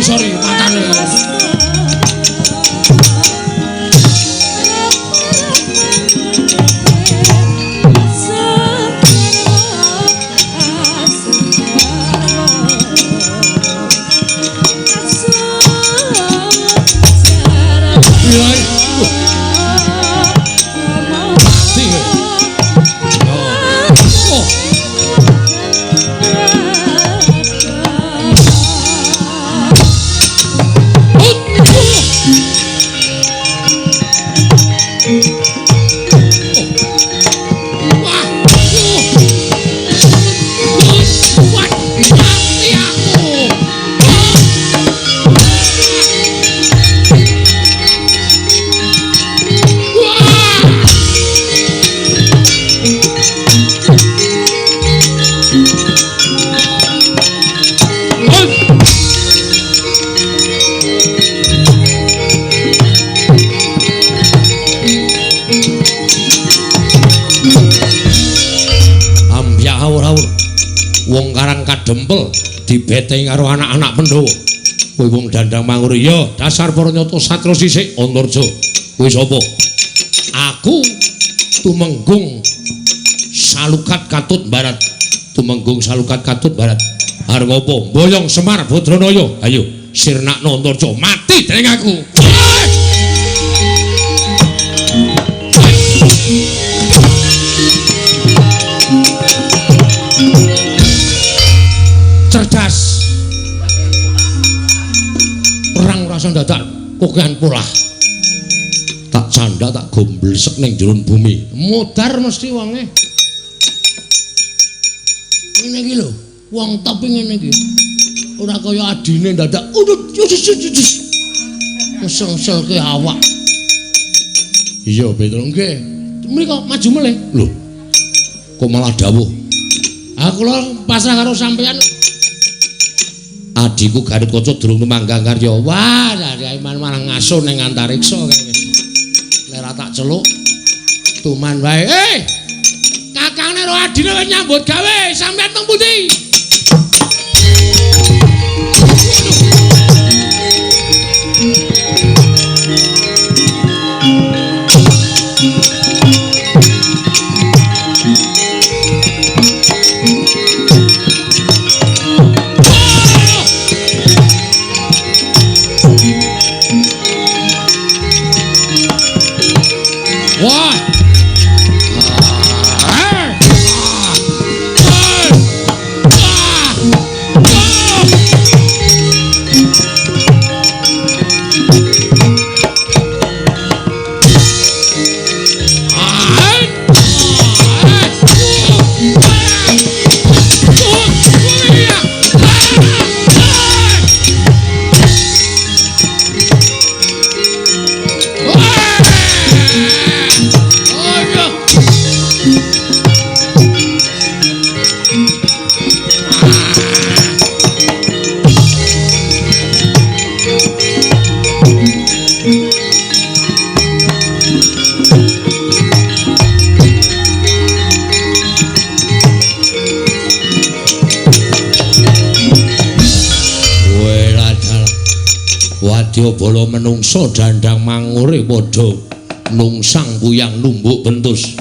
Sorry, matane. Dempel dibeteng karo anak-anak Pandhawa. Kowe wong Dandang Mangure ya dasar Puranyata Satra sisik Antarja. Kowe sapa? Aku Tumenggung Salukat Katut Barat. Tumenggung Salukat Katut Barat. Arep ngopo? Boyong Semar Badranaya. Ayo sirnakna Antarja mati dening aku. Cerdas perang rasa dadak kokean polah tak canda tak gomblesek ning jero bumi mudar mesti wonge ngene iki lho wong tapi ngene iki ora kaya adine dadak meseng-selke awak iya betul nggih mriko maju meleh lho kok malah dawuh aku lho pasrah karo sampeyan adiku Gatotkaca durung tumanggang karya. Wah, dari iman marang ngaso ning antariksa kae wis. Nek tak celuk tuman wae. karo adine wis nyambut gawe, sampeyan teng pundi? Wadyabala menungso dandang mangure padha nungsang kuyang numbuk bentus.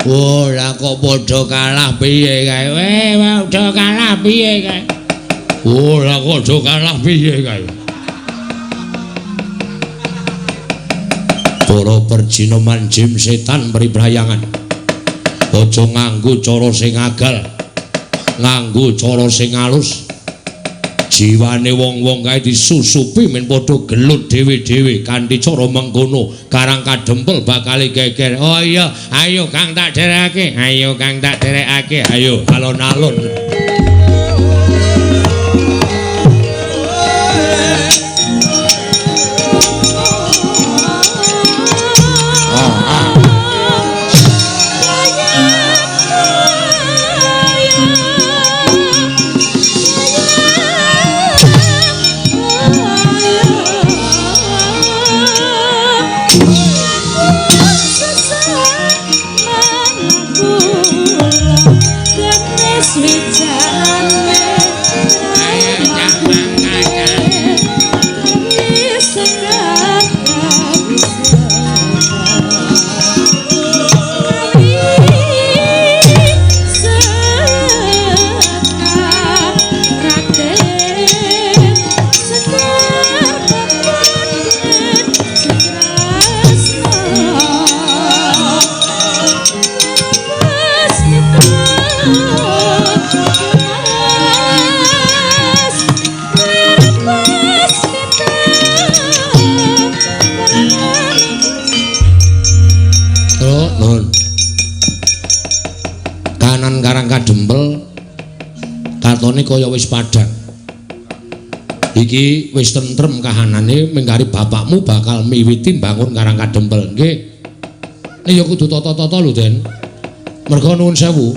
Ora kok padha kalah piye kae? Padha kalah piye kae? Ora kok padha kalah piye kae? Para perjinoman jim setan pribrayangan. Aja nganggo cara sing agal. Nganggo cara sing alus. Jiwane wong-wong kae disusupi men padha gelut dhewe-dhewe kanthi cara mengkono Karang Kadempel bakal geger. Oh iya, ayo Kang tak derekake. Ayo Kang tak derekake. Ayo alon-alon. Kaya wis padhang. Iki wis tentrem kahanane mengkari bapakmu bakal miwiti bangun Karang Kadempel. Nggih. Nek ya kudu tata-tata lho, Den. Merga nuwun sewu.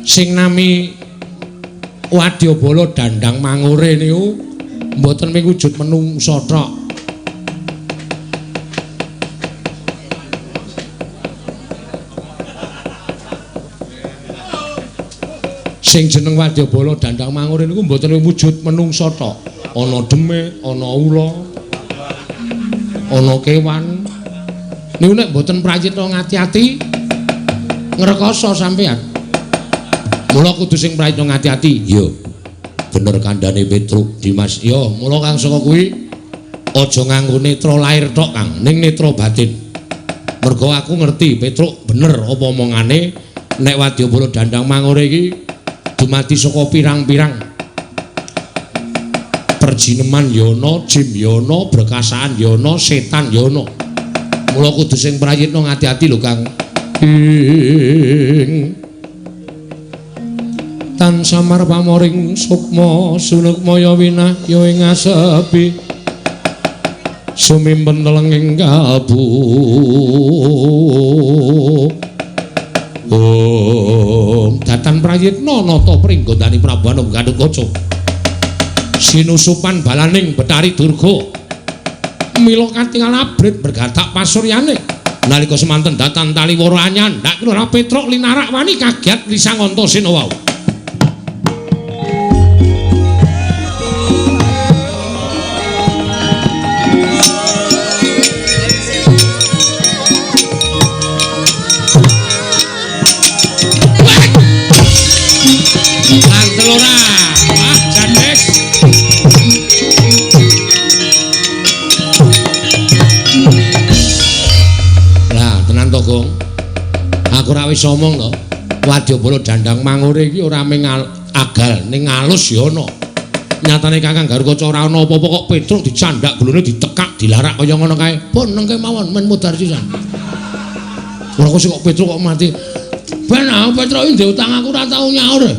Sing nami Wadyabala dandang mangure niku mboten mung wujud menungsa tok. Sing jeneng Wadyabala dandang mangure niku mboten wujud menungsa tok. Ana demit, ana ula, ana kewan. Niku nek mboten prayitna ngati-ati ngrekoso sampean. Mula kudu sing prayitna ngati-ati. Yo. Bener kandhane Petruk Dimas. Yo, mula Kang saka kuwi aja nganggo netra lair tok, Kang, ning netra batin. Mergo aku ngerti Petruk bener apa omongane nek Wadyabala dandang mangure iki dumadi saka pirang-pirang perjineman yana, jim yana, berkasaan yana, setan yana. Mula kudu sing prayitna ngati-ati lho, Kang. Tan samar pamoring sukma sunukmaya winahya ing asepi sumimpen telenging kalbu. Datan prayitna nata pringgondani Prabu Anung Gatotkaca sinusupan balaning Betari Durga mila katingal abrit bergatak pasuryane Nalika semanten datan tali wara anyar ndak ora Petruk linarak wani kaget Risang Antasena wau. Ora Jandes lah tenan to Gong aku ora wis omong to Wadyabala Dandang Mangure iki ora mung agal ning alus ya ana nyatane Kakang Garukaca ora ana apa-apa kok Petruk dicandak glone ditekak dilarak kaya ngono kae pun nengke mawon men mudhar sisan ora kok Petruk kok mati ben Petruk iki ndek utang aku ora tau nyaur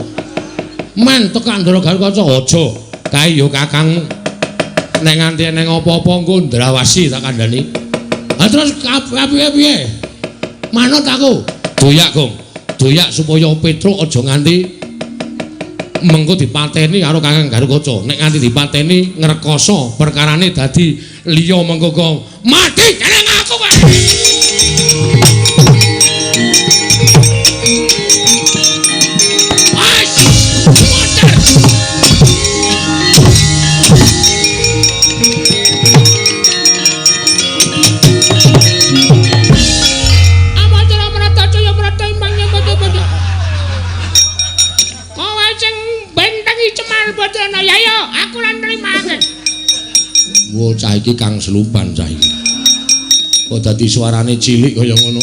men tekan Ndara Garukaca aja kae ya Kakang nek nganti ning apa-apa engko ndrawasi tak kandhani ha terus piye manut aku doyak Gong doyak supaya Petruk aja nganti mengko dipateni karo Kakang Garukaca nek nganti dipateni ngrekoso perkarane dadi liya mengko mati dening aku kowe Wo cah iki Kang Selupan cah iki. Kok dadi suarane cilik kaya ngono.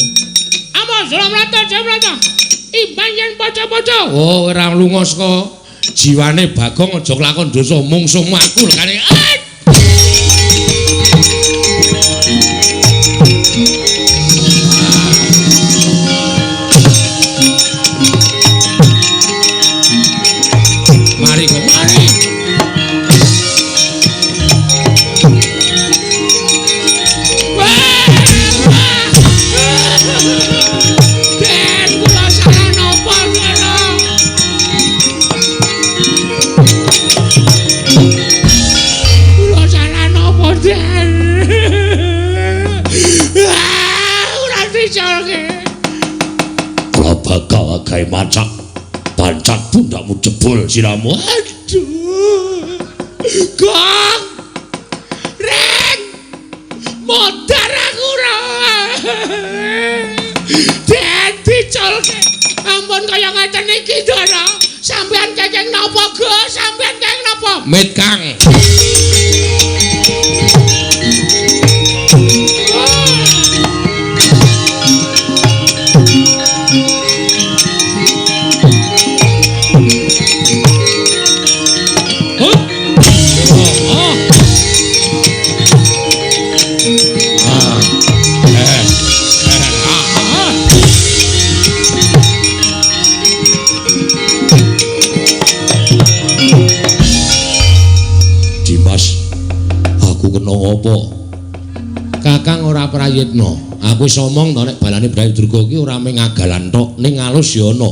Apa Suramrata? Imbang yen padha-padha. Oh, ora lunga saka jiwane Bagong aja kelakon dosa mungsuh makul kare. Mari kok mari. Bakal gawe macak pancat pundakmu jebol siramu aduh Gong Ren modar aku ora dadi colke ampun kaya ngaten iki Ndara sampean kenging napa Gus sampean kenging napa mit Kang apa Kakang ora prayitna aku wis omong to nek balane Brayu Durga iki ora mung ngagalan tok ning alus ya ana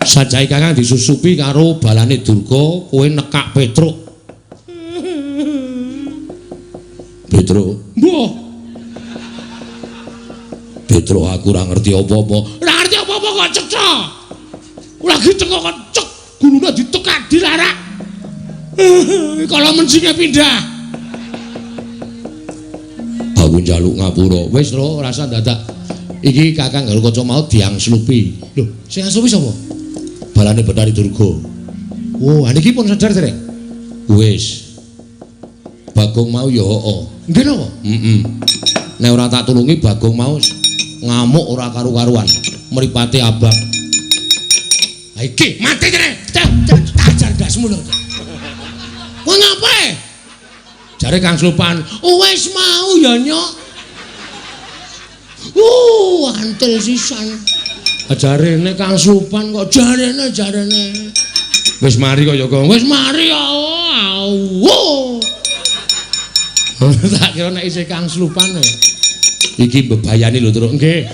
sajahe Kakang disusupi karo balane Durga kowe nekak Petruk mbah Petruk aku ora ngerti apa-apa kok cetha lagi teko kok cek gulune ditekak dilarak kalau mencinge pindah aku njaluk ngapura wis lho rasa dadak iki Kakang Garukaca mau diangslupi lho sing angslupi sapa balane Bathari Durga oh niki pun sadar dereng wis Bagong mau ya heeh nggih napa nek ora tak tulungi Bagong mau ngamuk ora karu-karuan mripate abang ha iki mati dereng tak cerdasmu lho kok ngapae jare Kang Slupan, wis mau ya nyok. Antel sisan. Jarene Kang Slupan kok jarene. Wis mari kok ya, Gong. Wis mari ya. Tak kira nek isih Kang Slupan. Iki bebayani lho, Truk. Nggih.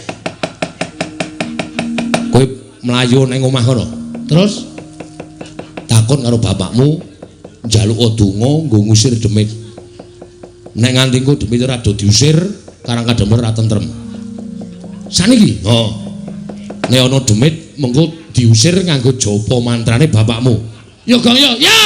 Kowe mlayu ning omah kono. Terus takon karo bapakmu njaluk donga nggo ngusir demit. Nek nganti engko demit ora do diusir, Karang Kademel ora tentrem. Saniki. Oh. Nek ana demit mengko diusir nganggo japa mantrane bapakmu. Yo Gong yo. Yo.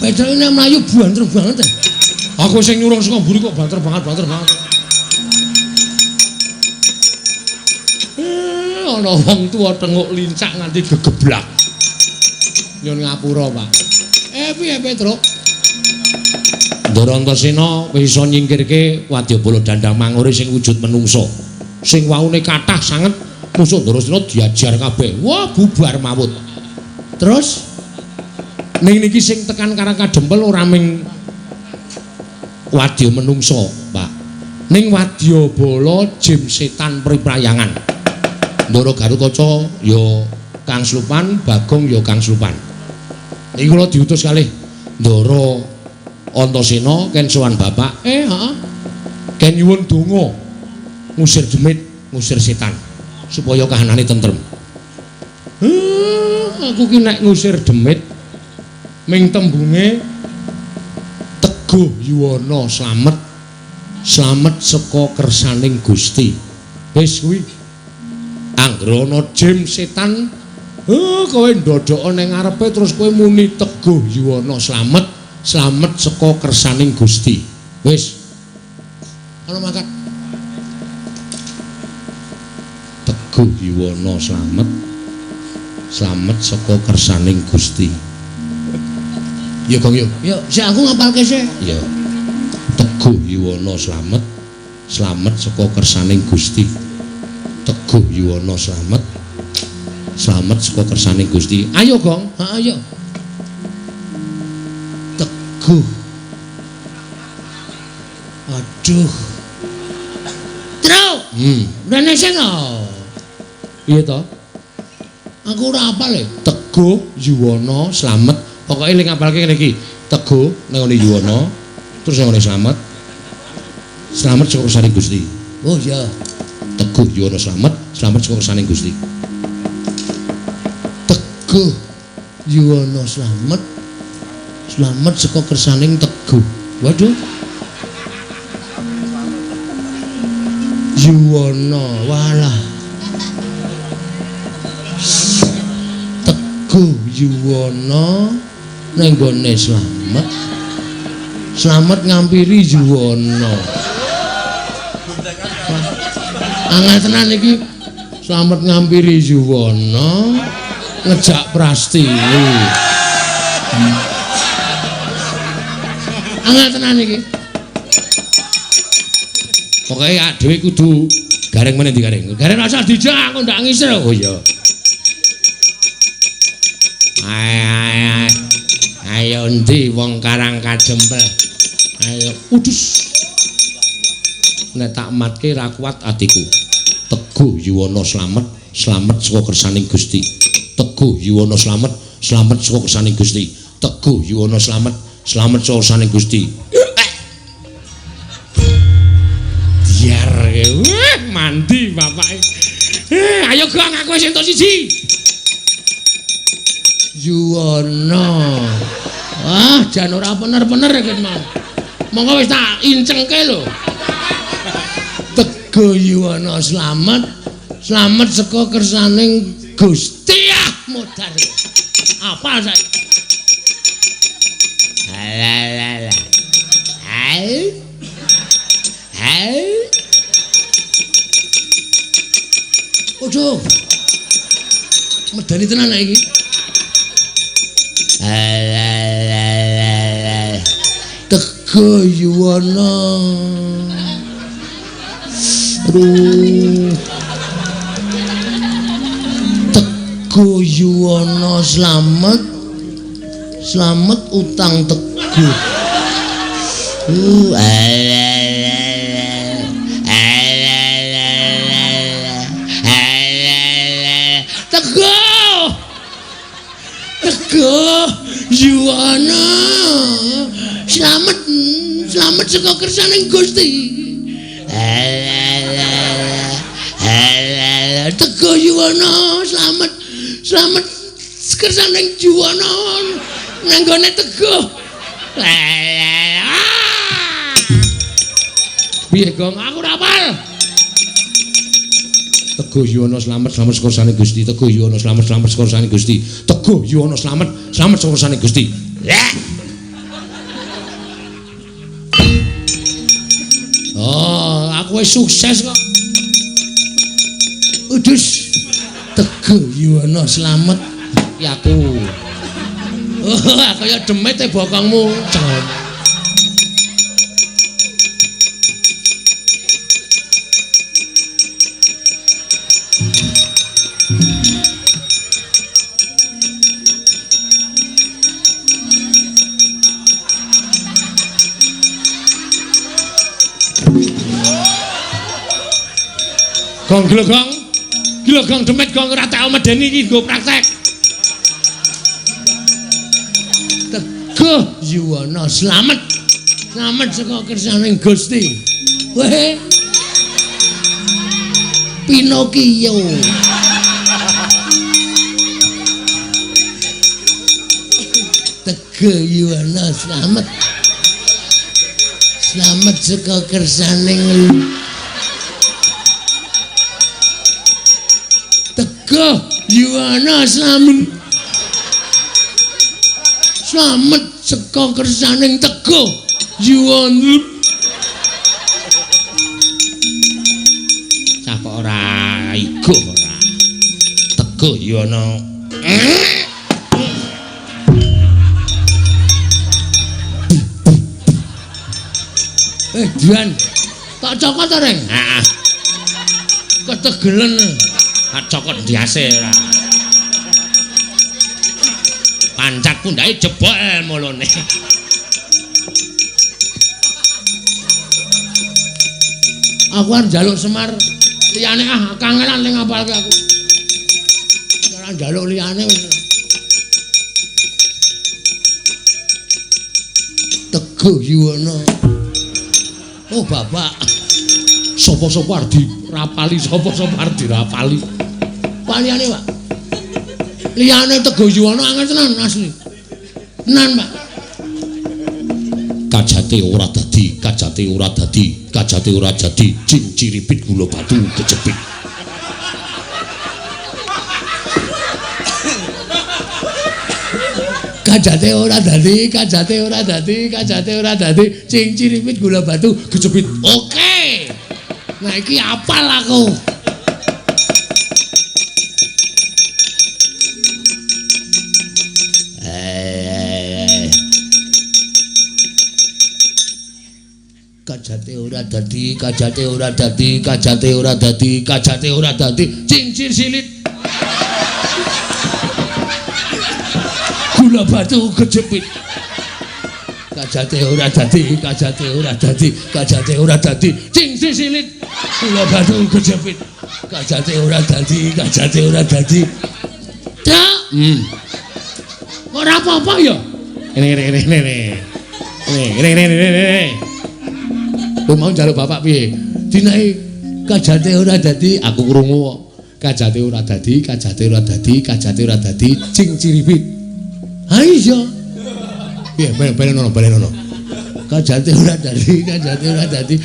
Pedane mlayu banter banget. Aku sing nyurung saka mburi kok banter banget. Ana wong tuwa tenguk lincak nganti gegeblak. Nyun ngapura, Pak. Piye Petruk? Ndara Antasena wis iso nyingkirke wadyabala dandang mangure sing wujud menungso. Sing waune kathah sanget musuh Ndarasena diajar kabeh. Wah, bubar mawut. Terus ning niki sing tekan Karang Kadempel ora ming wadya menungso, Pak. Ning wadyabala jim setan priprayangan. Ndara Garukaca ya Kang Slupan, Bagong ya Kang Slupan. Niki kula diutus kalih Ndara Antasena ken sowan Bapak. Heeh. Ken nyuwun donga ngusir demit, ngusir setan supaya kahanane tentrem. Aku ki nek ngusir demit ming tembunge Teguh Yuwana slamet saka kersaning Gusti. Wis kuwi anggere ana jim setan kowe ndodhok ning ngarepe terus kowe muni Teguh Yuwana slamet saka kersaning Gusti. Wis ana mangkat Teguh Yuwana slamet saka kersaning Gusti. Ya Gong yo. Ya, sik aku ngapalke sik. Ya. Teguh Yuwana slamet saka kersaning Gusti. Teguh Yuwana slamet saka kersaning Gusti. Ayo Gong, ayo. Teguh. Aduh. Truk. Rene sing Iya to? Aku ora apal e. Teguh Yuwana slamet. Pokoke ling ngapalke ngene iki. Teguh nang ngene Yuwana, terus nang ngene slamet saka kersaning Gusti. Oh iya. Teguh Yuwana slamet saka kersaning Gusti. Teguh Yuwana slamet saka kersaning Teguh. Waduh. Yuwana, walah. Teguh Yuwana ning gone slamet ngampiri Yuwana. Angel tenan iki. Slamet ngampiri Yuwana ngejak Prastiwi. Angel tenan iki. Pokoke dhewe kudu gareng meneh ndi gareng. Gareng rasa dijak kok ndak ngisir. Oh iya. Ayo ndi wong Karang Kadempel. Ayo udus. Nek tak matke ra kuat atiku. Teguh Yuwana slamet saka kersaning Gusti. Teguh Yuwana slamet saka kersaning Gusti. Teguh Yuwana slamet saka kersaning Gusti. Diar mandi bapake. Ayo Gong aku wis entuk siji. Yuwana. Wah, jan ora bener-bener iki mau. Monggo wis tak incengke lho. Teguh Yuwana slamet saka kersaning Gusti. Modar. Apa saiki? Alah. Hai. Ojo. Medani tenan iki. Teguh Yuwana. Teguh Yuwana slamet utang Teguh. Teguh Teguh Yuwana selamat saka kersaning Gusti. Teguh Yuwana selamat kersaning Yuwana nang gone Teguh. Piye Gong aku ora apal. Teguh Yuwana selamat saka kersaning Gusti. Teguh Yuwana selamat saka kersaning Gusti. Teguh Yuwana selamat saka kersaning Gusti. Oh, aku wis sukses kok. Udus. Teguh Yuwana selamat ya aku. Oh, kaya demit e bokongmu. Gong glogong demit gong ora tau medeni iki nggo praktek. Teguh Yuwana selamat saka kersaning Gusti. Weh Pinokio. Teguh Yuwana selamat saka kersaning Teguh Yuwana selamat saka kersaning Teguh Yuwana. Cak ora iku ora. Teguh Yuwana. Juan, tak cokot ta, Reng? Heeh. Ketegelen. Cokot diase ora. Pancak pundake jebol mulune. Aku arep njaluk Semar liyane kangenan ning ngapalke aku. Ora njaluk liyane wis. Teguh Yuwana. Oh Bapak. Sopo-sopo ardi rapali, sopo-sopo ardi rapali. Paliyane, Pak. Liyane Teguh Yuwana angel tenan asli. Tenan, Pak. Kajate ora dadi, cinciripit gula batu kejepit. Kajate ora dadi, cinciripit gula batu kejepit. Oke. Nah iki apal aku. Kajate ora dadi, cincir silit. Gula batu kejepit. Kajate ora dadi, cincir silit. Gula batu kejepit. Kajate ora dadi. Dak. Ora apa-apa ya. Ini. Lu mau njaluk bapak piye? Dinake kajate ora dadi, aku krungu kok. Kajate ora dadi, cinciripit. Ha iya. Piye balenono. Kajate ora dadi,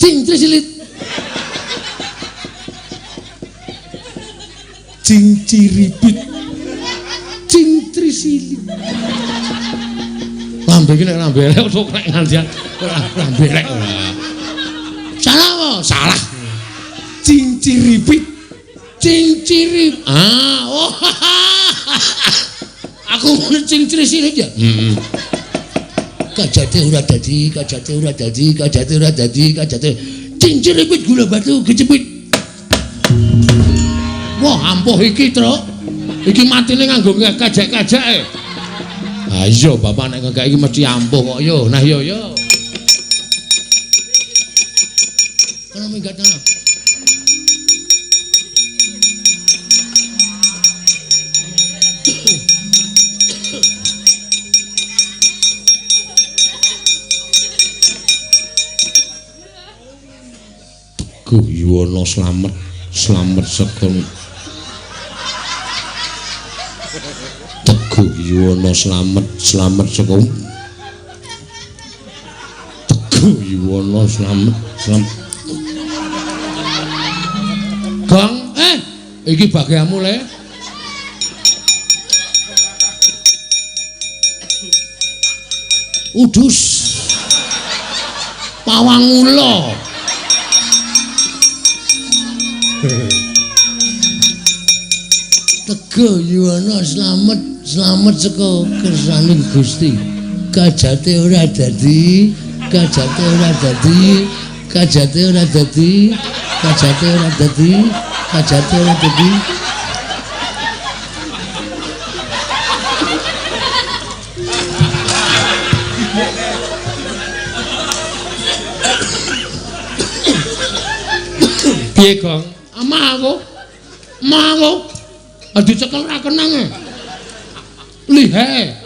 cincir silit. Cinciripit. Cincir silit. Lambe iki nek lambe elek sok nek ngandian lambe elek. Salah. Cinciripit. Oh. Aku ngono cincir silit ya. Kajate ora dadi, cinciripit gula batu kejepit. Wah, ampuh iki, Truk. Iki matine nganggo kajak-kajake. Ah iya bapak nek ngekek iki mesti ampuh kok yo. Nah yo. Kono minggat ana. Teguh Yuwono slamet sekon. Teguh Yuwono slamet sekon. Teguh Yuwono slamet. Gong, iki bagianmu le. Udus. Pawang ula. Teguh Yuwono slamet saka kersaning Gusti. Kajate ora dadi, kajate ora dadi, kajate ora dadi, kajate ora dadi, kajate ora dadi. Piye, Gong? Amah aku. Dicekel ra kenang. Lihe.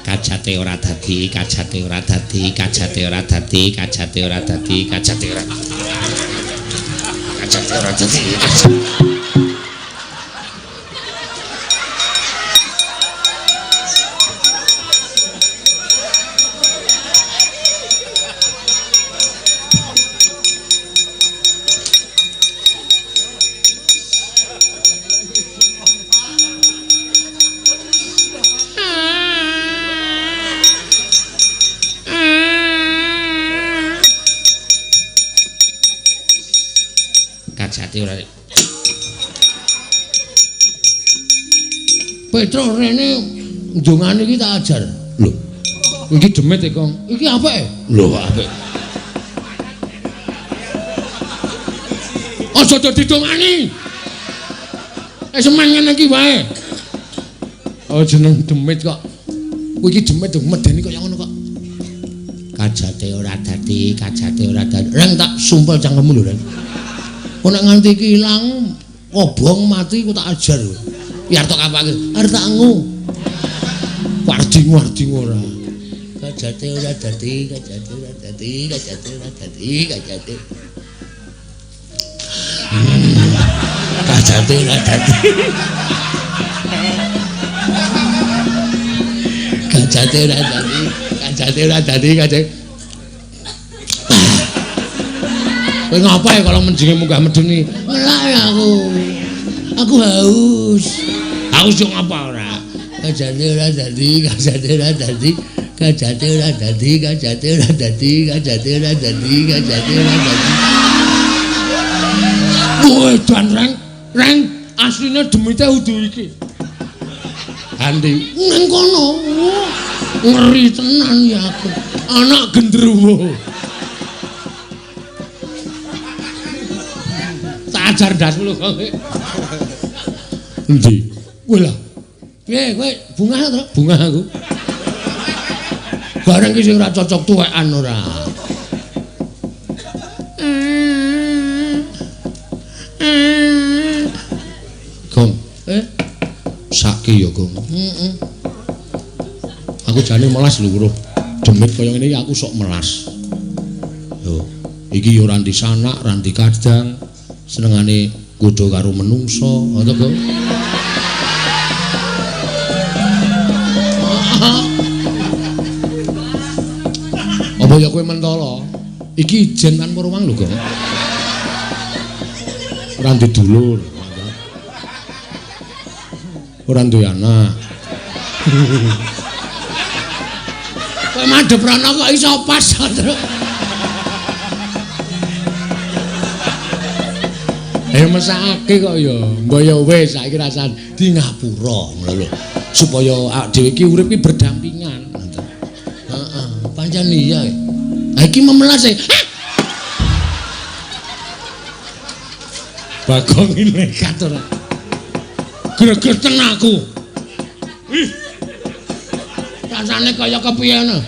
Kajate ora dadi, kajate ora dadi, kajate ora dadi, kajate ora dadi, kajate ora. Kajate ora dadi. Kajate ora. Petro rene ndongane iki tak ajar. Lho. Iki demit e, Kong. Iki apike? Lho, apik. Aja dadi dongani. Semen ngene iki wae. Oh jeneng demit kok. Kowe iki demit medeni kaya ngono kok. Kajate ora dadi, kajate ora dadi. Reng tak sumpel cangkemmu lho, Reng. Kok nek nganti iki ilang, obong mati ku tak ajar. Biar tok apake? Arep tak ngu. Warding ora. Kajate ora dadi, kajate ora dadi, kajate ora dadi, kajate. Kajate ora dadi. Kajate ora dadi, kajate ora dadi, kajate. Kowe ngapa ya kalau menjinge munggah medeni? Ngelak ya aku. Aku haus. Haus yo ngapa ora? Kajate ora dadi, kajate ora dadi, kajate ora dadi, kajate ora dadi, kajate ora dadi, kajate ora dadi. Kowe dan Reng asline demite udu iki. Andi nang kono. Ngeri tenan ya aku. Anak gendruwo. Ajar dasmu lho kowe. Endi? Kowe lho. Piye kowe bungah to? Bungah aku. Bareng ki sing ora cocok tuwekan ora. Gong. Saki ya, Gong. Heeh. Aku jane melas lho, Bro. Demit kaya ngene iki aku sok melas. Yo, iki yo ora disanak, ora dikadang. Senengane godho karo menungso, ngono to, Gong? Apa ya kowe mentolo? Iki ijen tanpa ruang lho, Gong. Ora ndek dulur. Ora duwe anak. Kowe madhep rono kok iso pas, Terus. Mesake kok ya. Mbok ya wis saiki rasane di ngapura ngono lho. Supaya awake dhewe iki urip iki berdampingan. Heeh, pancen iya. Ha iki memelas e. Bagong iki nekat ora. Gregeten aku. Ih. Rasane kaya kepiye ngono.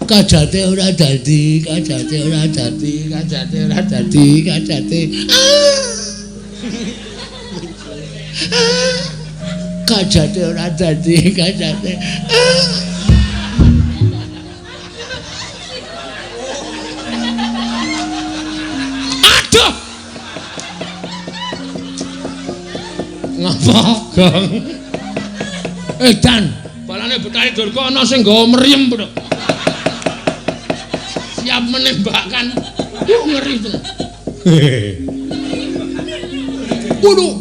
Kajate ora dadi, kajate ora dadi, kajate ora dadi, kajate. Kajate ora dadi, kajate. Aduh. Ngapa, Gong? Dan balane Betari Durga ana sing nggawa mriyem, Bro. Siap menembakkan. Ngeri tenan. Waduh.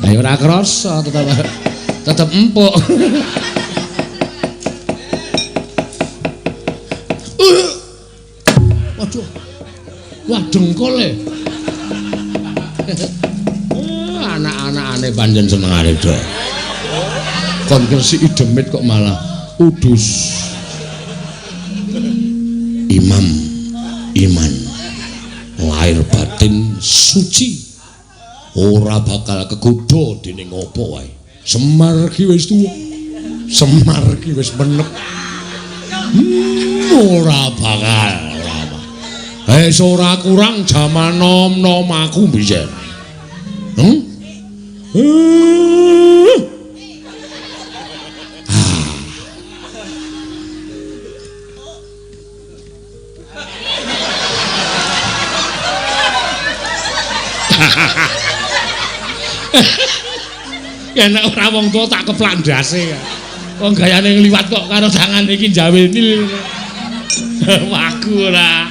Ayo ora krasa tetep empuk. Waduh. Wah dengkole. Anak-anakane panjen senengane do. Kon kresiki demit kok malah udus. Imam iman lahir batin suci ora bakal kegodha dening apa wae. Semar ki wis tuwa. Semar ki wis menep. Ora bakal. Ora kurang jaman nom-nom aku mbiyen. Ya nek ora wong tuwa tak keplak ndase. Wong gayane ngliwat kok karo tangan iki jawe nil. Waku ora.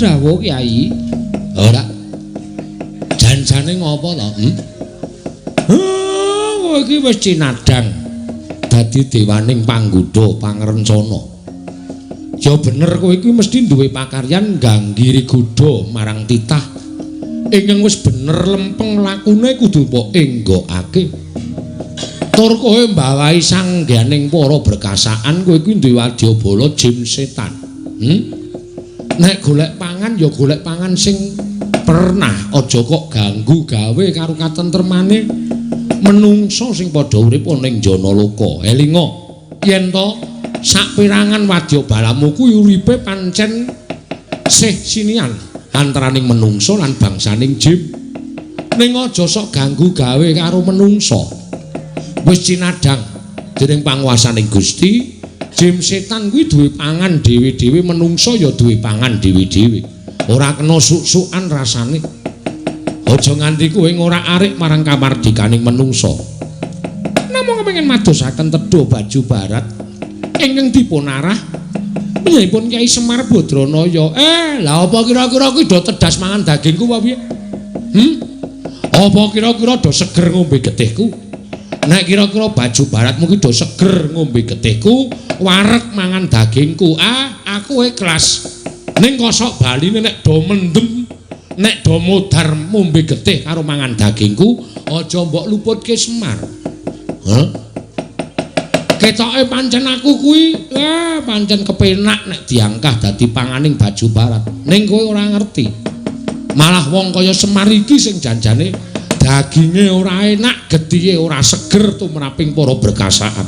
Dawuh Kyai. Ora. Janjane ngopo to? Kowe iki wis cinadang dadi dewaning panggudha pangrencana. Ya bener kowe iki mesti duwe pakaryan ngganggi godha marang titah. Ingkang wis bener lempeng lakune kudu mbok enggokake. Tur kowe mbawahi sangganing para berkasaan kowe iki duwe wadyabala jin setan. Nek golek pangan ya golek pangan sing pernah, aja kok ganggu gawe karo katentremane menungso sing padha urip ning Janaloka. Elinga yen to saperangan wadyabalamu kuwi uripe pancen sih sinian antaraning menungso lan bangsaning jin. Ning aja sok ganggu gawe karo menungso. Wis cinadang dening panguwasaning Gusti. Jim setan kuwi duwe pangan dhewe-dhewe, menungso ya duwe pangan dhewe-dhewe. Ora kena suk-sukan rasane. Aja nganti kowe ora arik marang kamardikaning menungso. Namung kepengin madosaken tedha baju barat ingkang dipunarah menyangipun Kyai Semar Badranaya. Lah apa kira-kira kuwi do tedas mangan dagingku apa piye? Apa kira-kira do seger ngombe getihku? Nek kira-kira baju baratmu ki do seger ngombe getihku, wareg mangan dagingku. Aku ikhlas. Ning kosok baline nek do mendem, nek do modar ngombe getih karo mangan dagingku, aja mbok luputke Semar. Ketoke pancen aku kuwi pancen kepenak nek diangkah dadi panganing baju barat. Ning kowe ora ngerti. Malah wong kaya Semar iki sing janjane daginge ora enak, gethihe ora seger tumraping para berkasaan.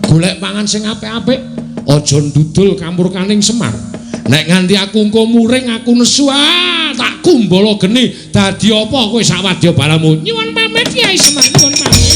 Golek pangan sing apik-apik, aja ndudul kampurkaning Semar. Nek nganti aku engko muring aku nesu, tak kumbala geni dadi apa kowe sak wadyabalamu. Nyuwun pamit Kyai Semar, nyuwun pamit.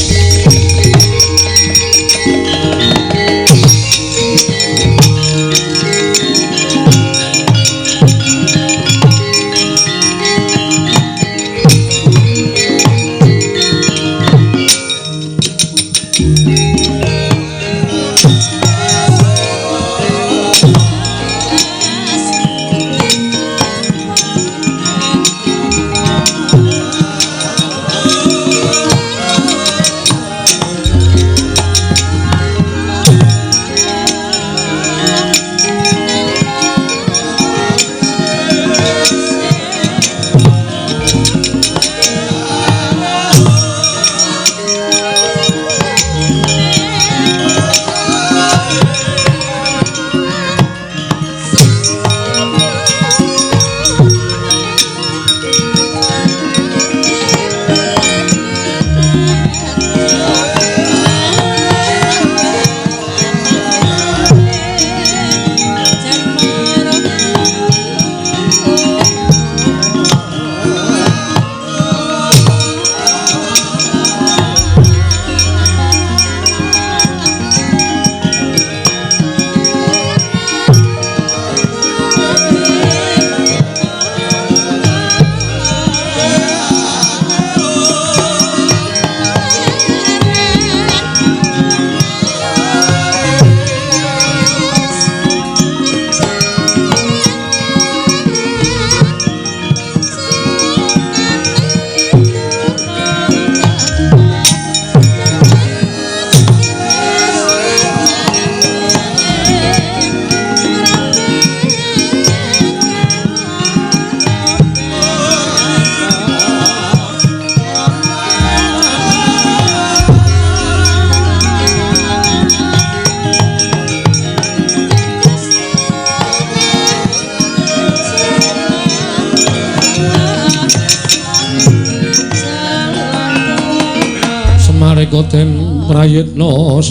Kabupaten Prayitna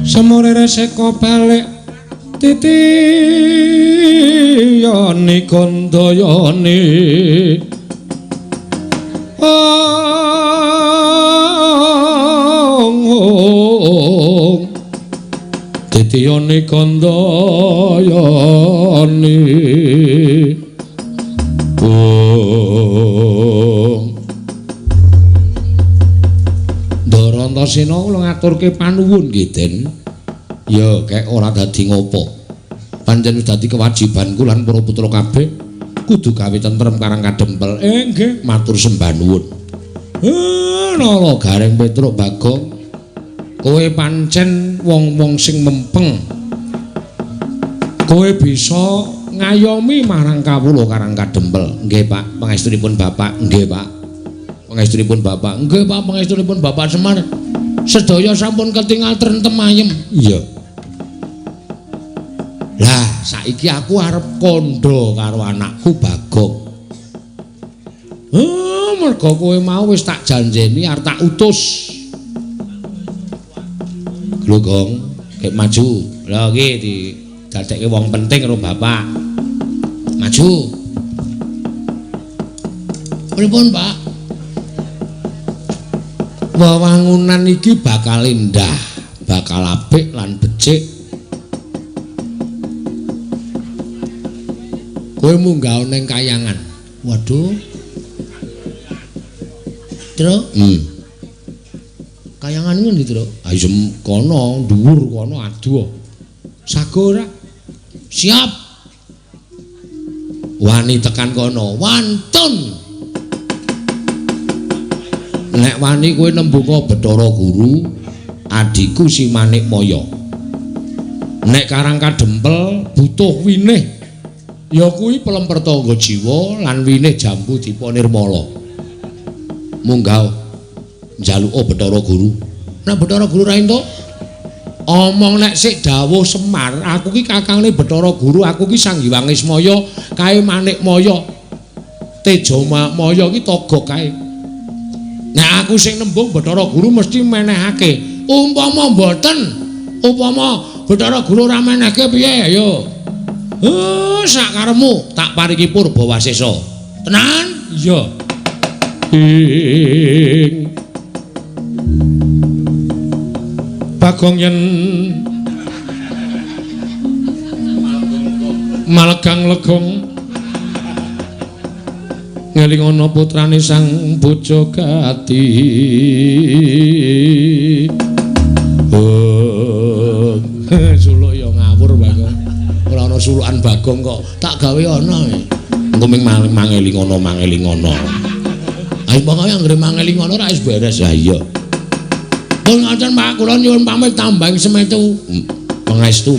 Semuriris eka balik titiyani gandayani titiyani gandayani Antasena kula ngaturke panuwun nggih Den. Ya kek ora dadi ngopo. Pancen wis dadi kewajibanku lan para putra kabeh kudu gawe tentrem karang kadempel. Nggih, matur sembah nuwun. Nala Gareng Petruk Bagong. Kowe pancen wong-wong sing mempeng. Kowe bisa ngayomi marang kawula karang kadempel. Nggih, Pak. Pangestunipun Bapak. Nggih, Pak. Pangestunipun Bapak. Nggih, Pak, pangestunipun Bapak Semar. Sedaya sampun ketingal trentem ayem. Iya. Lah, saiki aku arep kandha karo anakku Bagong. Mergo kowe mau wis tak janjeni arep tak utus. Lho, Gong, kek maju. Lah iki didadekke wong penting karo Bapak. Maju. Pripun, Pak? Wewangunan iki bakal indah, bakal apik lan becik. Kowe munggah ning kayangan. Waduh. Tru? Kayangan ngendi, Tru? Ayo kono, dhuwur kono aduh. Sago ora? Siap. Wani tekan kono, wantun. Nek wani kowe nembunga Bathara Guru, adikku si Manik Maya. Nek karang kadempel butuh winih, ya kuwi pelem pertangga jiwa lan winih jambu dipa nirmala. Munggah njaluka Bathara Guru. Nek Bathara Guru ra entuk, omong nek sik dawuh Semar, aku ki kakangne Bathara Guru, aku ki Sanghyang Ismaya, kae Manik Maya. Teja Maya ki toga kae. Nah aku sing nembung Bathara Guru mesti menehake. Umpama mboten, umpama Bathara Guru ora menehke piye ayo. Sak karepmu tak paringi Purbawasesa. Tenan? Iya. Bagong yen Malgang Legong ngelingono putrane sang Bojogati. Suluk ya ngawur Bagong. Ora ana sulukan Bagong kok tak gawe ana. Engko ming mangelingono. Ayo pokoke anggere mangelingono ra wis beres. Ha iya. Pun ngoten Pak, kula nyuwun pamit tambang semetu. Pangestu.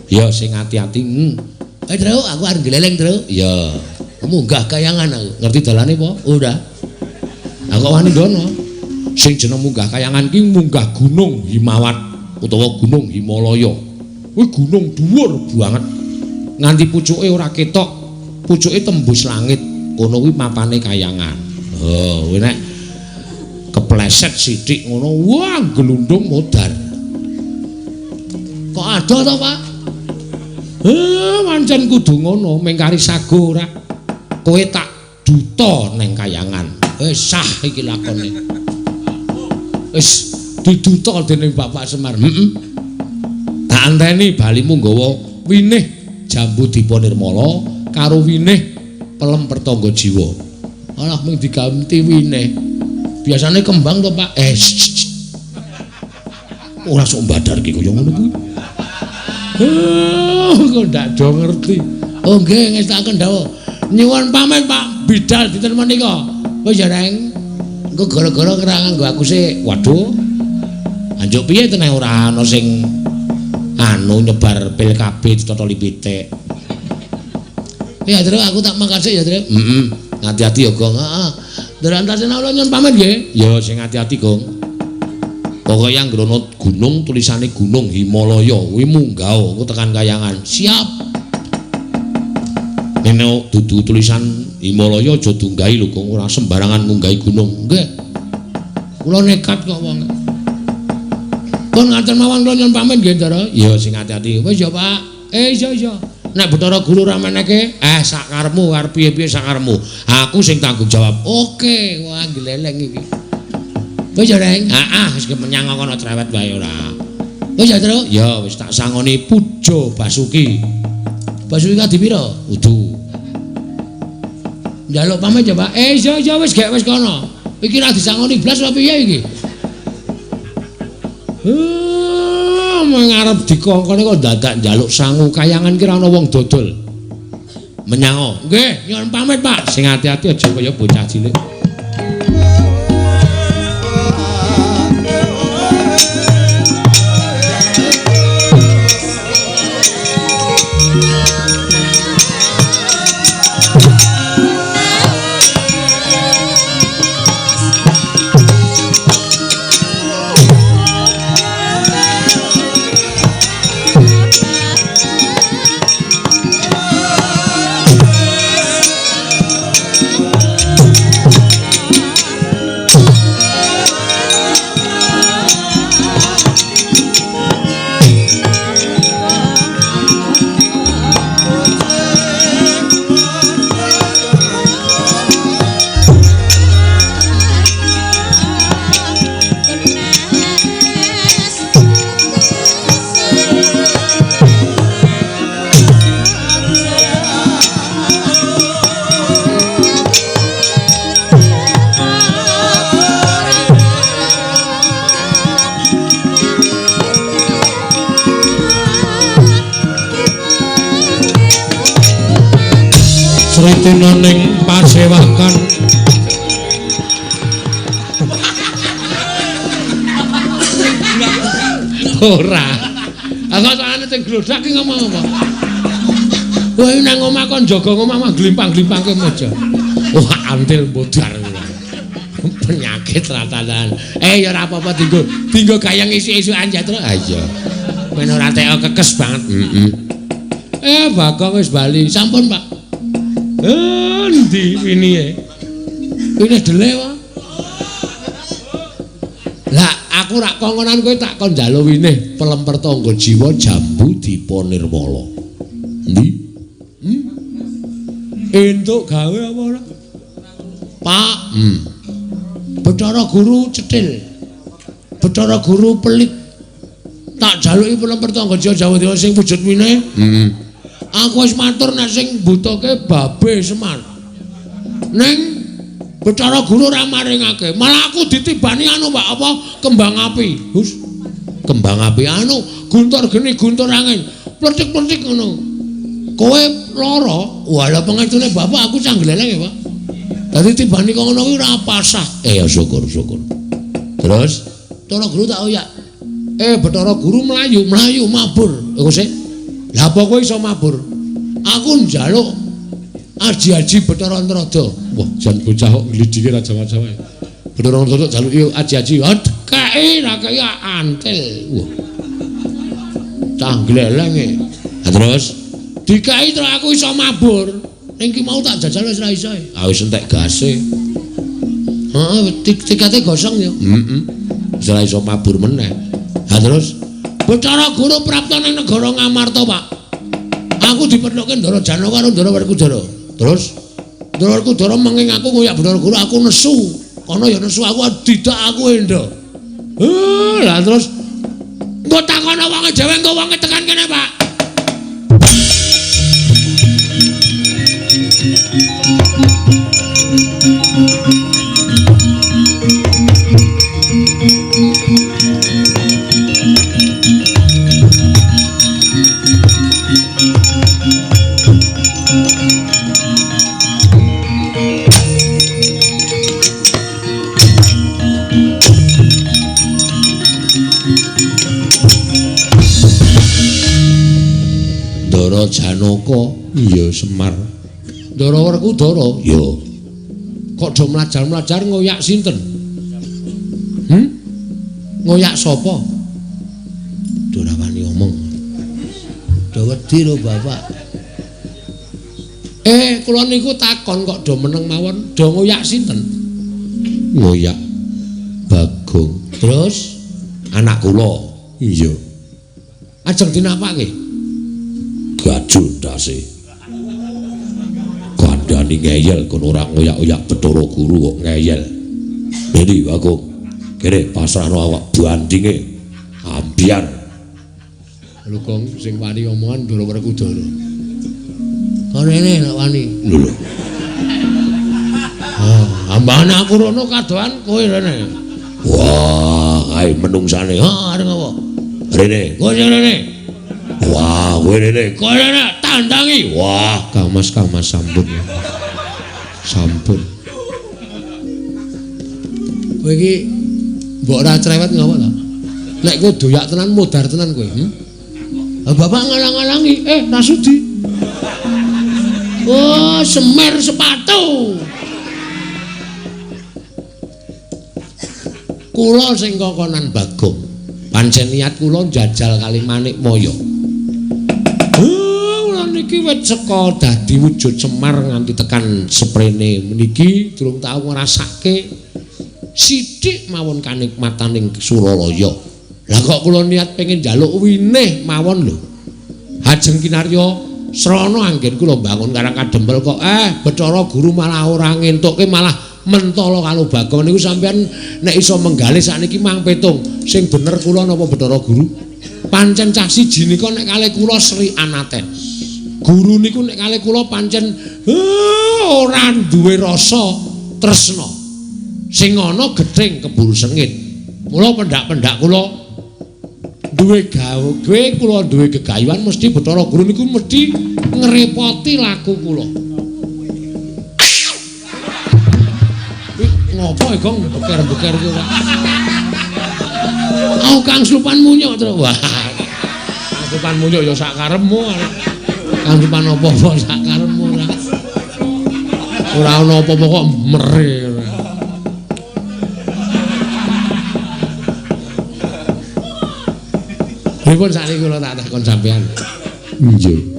Ya sing ati-ati. Tru, aku arep gleleng, Tru. Ya. Munggah kayangan aku. Ngerti dalane apa? Udah. Aku wani dono. Sing jeneng munggah kayangan ki munggah Gunung Himawat utawa Gunung Himalaya. Kuwi gunung dhuwur banget. Nganti pucuke ora ketok, pucuke tembus langit. Kono kuwi mapane kayangan. Oh, kuwi nek kepleset sithik ngono, wah glundung modar. Kok ada to, Pak? Pancen kudu ngono, mengkari sago ora. Kowe tak duta neng kayangan. Sah iki lakone. Wis diduta dening Bapak Semar. Tak anteni balimu nggawa winih jambu dipa nirmala karo winih pelem pertangga jiwa. Alah mung diganti winih. Biasane kembang to, Pak. Ora sok mbadar iki kaya ngono kuwi. Kok ndak do ngerti. Oh nggih ngestaken dawuh. Nyuwun pamit Pak Bidal dinten menika. Wis ya Reng. Engko gara-gara nganggo aku sik. Waduh. Anjuk piye tenan ora ana sing nyebar pil KB ditotoli pitik. Ya Tru aku tak makasih ya Tru. Hati-hati ya Gong. Heeh. Antasena kula nyuwun pamit nggih. Ya sing hati-hati Gong. Pokoke yang nggrono gunung tulisane Gunung Himalaya kuwi munggah aku tekan kayangan. Siap. Nene dudu tulisan Himalaya aja tunggahi lho kok ora sembarangan ngunggahi gunung. Nggih. Kula nekat kok wong. Pun ngaten mawon kula nyuwun pamit nggih, Ndara. Ya sing ati-ati. Wis ya, Pak. Iya. Nek Bathara Guru ra meneke, sakarepmu arep piye-piye sakarepmu. Aku sing tanggung jawab. Oke, wah gleleng iki. Wis ya, Reng. Heeh, wis menyang kono cerewet wae ora. Wis ya, Tru. Ya wis tak sangoni Pujo Basuki. Basuki kadi pira? Udu. Njaluk pamit ya, Pak. Iya wis gek wis kono. Iki ra disangoni blas apa piye iki? Ngarep dikongkone kok dadak njaluk sangu kayangan ki ra ana wong dodol. Menyango. Nggih, nyuwun pamit, Pak. Sing ati-ati aja kaya bocah cilik. Sritina ning pasewakan ora. Aku sakjane sing glodak ki ngomong apa? Kowe nang omah kon jaga omah mah glimpang-glimpangke meja. Wah, antil bodar. Penyakit ratanan. Ya ora apa-apa dinggo gayeng isuk-isukan jatro. Ha iya. Men ora teko kekes banget. Bagong wis bali. Sampun, Pak. Endi winine? Wine dele wae. Lah aku rak kongonan kowe tak kon njaluk wine pelemper tangga jiwa jambu dipa nirmala. Endi? Entuk gawe apa ora? Pak. Bathara Guru cetil. Bathara Guru pelit. Tak jaluki pelemper tangga jiwa jambu sing wujud wine. Aku wis matur nek sing mbutuhke Babe Semar. Ning Bathara Guru ora maringake. Malah aku ditibani anu, Pak, apa kembang api. Hus. Kembang api anu, guntur geni, guntur angin. Pletik-pletik ngono. Kowe lara, walah pengetune bapak aku canggleleng ya, Pak. Dadi tibani kok ngono kuwi ora pasah. Ya syukur. Terus Bathara Guru tak oyak. Bathara Guru mlayu mabur. Iku sik. Lah apa kowe iso mabur? Aku njaluk aji-aji Bathara Antrada. Wah, jan bocah kok glidike ra jaman-jaman wae. Bathara Antrada jaluki aji-aji. Kei ra kei antil. Wah. Canggleleng e. Terus dikai terus aku iso mabur. Ning ki mau tak jajal wis ra iso. Wis entek gase. Tikate gosong ya. Wis ra iso mabur meneh. Terus Bathara Guru prapta ning negara Ngamarta, Pak. Aku diperluke Ndara Janaka karo Ndara Werkudara. Terus Ndara Werkudara menging aku koyak Bathara Guru aku nesu. Kono ya nesu aku didak aku endo. Lah terus mbok takono wong dhewe engko wong tekan kene, Pak. Ndara Janaka, iya Semar. Ndara Werkudara, iya. Kok do mlajar-mlajar ngoyak sinten? Ngoyak sapa? Ora wani omong. Do wedi lho, Bapak. Kula niku takon kok do meneng mawon, do ngoyak sinten?
Ngoyak Bagong.
Terus
anak kula. Iya.
Ajeng dinapake?
Gajul dase. Kandhane ngeyel kono ora ngoyak-oyak Bathara Guru kok ngeyel. Ini Bagong. Kene pasrahno awak bandinge. Ambiar.
Lho Gong sing wani omongan Ndara Werkudara. Rene nek wani.
Lho.
Ambane aku rono kadohan kowe rene.
Wah, ae menungsane.
Areng apa?
Rene.
Kowe sing rene.
Wah, kowe rene.
Kowe rene tandangi.
Wah, Kang Mas sampun. Sampun.
Kowe iki mbok ora cerewet ngapa ta? Nek kowe doyak tenan modar tenan kowe. Bapak ngalang-alangi. Nasudi. Oh, semer sepatu. Kula sing kokonan Bagong. Pancen niat kula njajal kali Manik Maya. Kula niki wit seka dadi wujud Semar nganti tekan seprene meniki durung tau ngrasake sithik mawon kanikmataning Suralaya. Lah kok kula niat pengen njaluk winih mawon lho. Ajeng kinarya srana anggen kula bangun Karang Kadempel kok Bathara Guru malah ora ngentukke malah mentala karo Bagong niku sampean nek iso menggalih sakniki mang petung sing bener kula napa Bathara Guru pancen cah siji nika nek kalih kula Sri Anaten guru niku nek kalih kula pancen ora duwe rasa tresna sing ana gething keburu sengit mula pendak-pendak kula duwe kula duwe gegayuhan mesti Bathara Guru niku mesti ngrepoti laku kula. Ngopo Gong beker-beker ku. Kang Supan munyuk terus. Wah. Kang Supan munyuk ya sak karepmu. Kang Supan apa-apa sak karepmu ora. Ora ana apa-apa kok mere. Pripun sakniki kula tak takon sampean?
Nggih.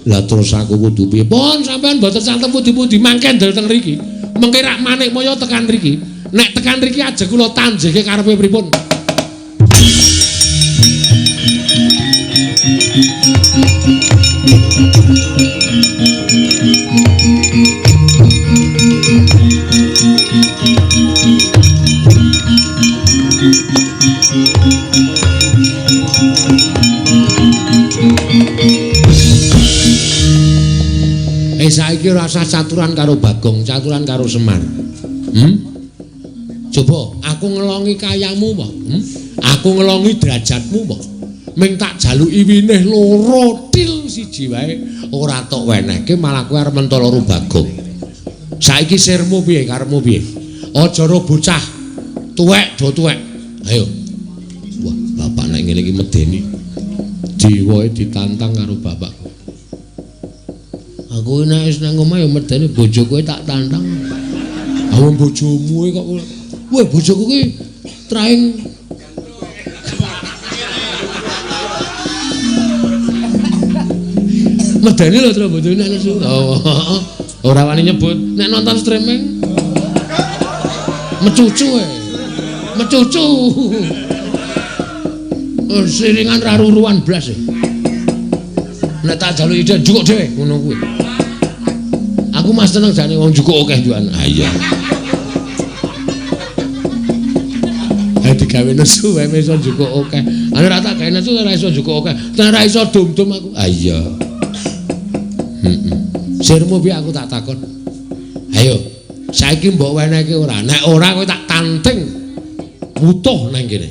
Lah terus aku kudu piye? Pun sampean mboten santem pundi-pundi mangke ndel teng mriki. Mengke rak Manik Maya tekan mriki. Nek tekan mriki ajeng kula tanjihke karepe pripun? Saiki rasa caturan karo Bagong, caturan karo Semar. Coba aku ngelongi kayamu apa? Aku ngelongi derajatmu apa? Ming tak jaluki winih loro til siji wae ora tok wenehke malah kowe arep mentala karo Bagong. Saiki sirmu piye karepmu piye? Aja ro bocah tuwek do tuwek. Ayo. Wah, bapak nek ngene iki medeni. Jiwae ditantang karo bapak. Aku nek wis nang omah ya medeni bojo kowe tak tantang. Awang bojomu kok kowe bojoku ki traing medeni lho terus bojone nek nesu. Ora wani nyebut nek nonton streaming. Mecucu mecucu. Siringan raruruan blas. Nek tak jaluki ide njukuk dhewe ngono kuwi. Aku mas tenang jane wong njukuk akeh juan. Ah iya. Digawe nesu wae iso njukuk akeh. Ana ora tak gawe nesu ora iso njukuk akeh. Ora iso dum-dum aku. Ah iya. Sirmu piye aku tak takon. Ayo, saiki mbok wenehke ora. Nek ora kowe tak tanting butuh nang kene.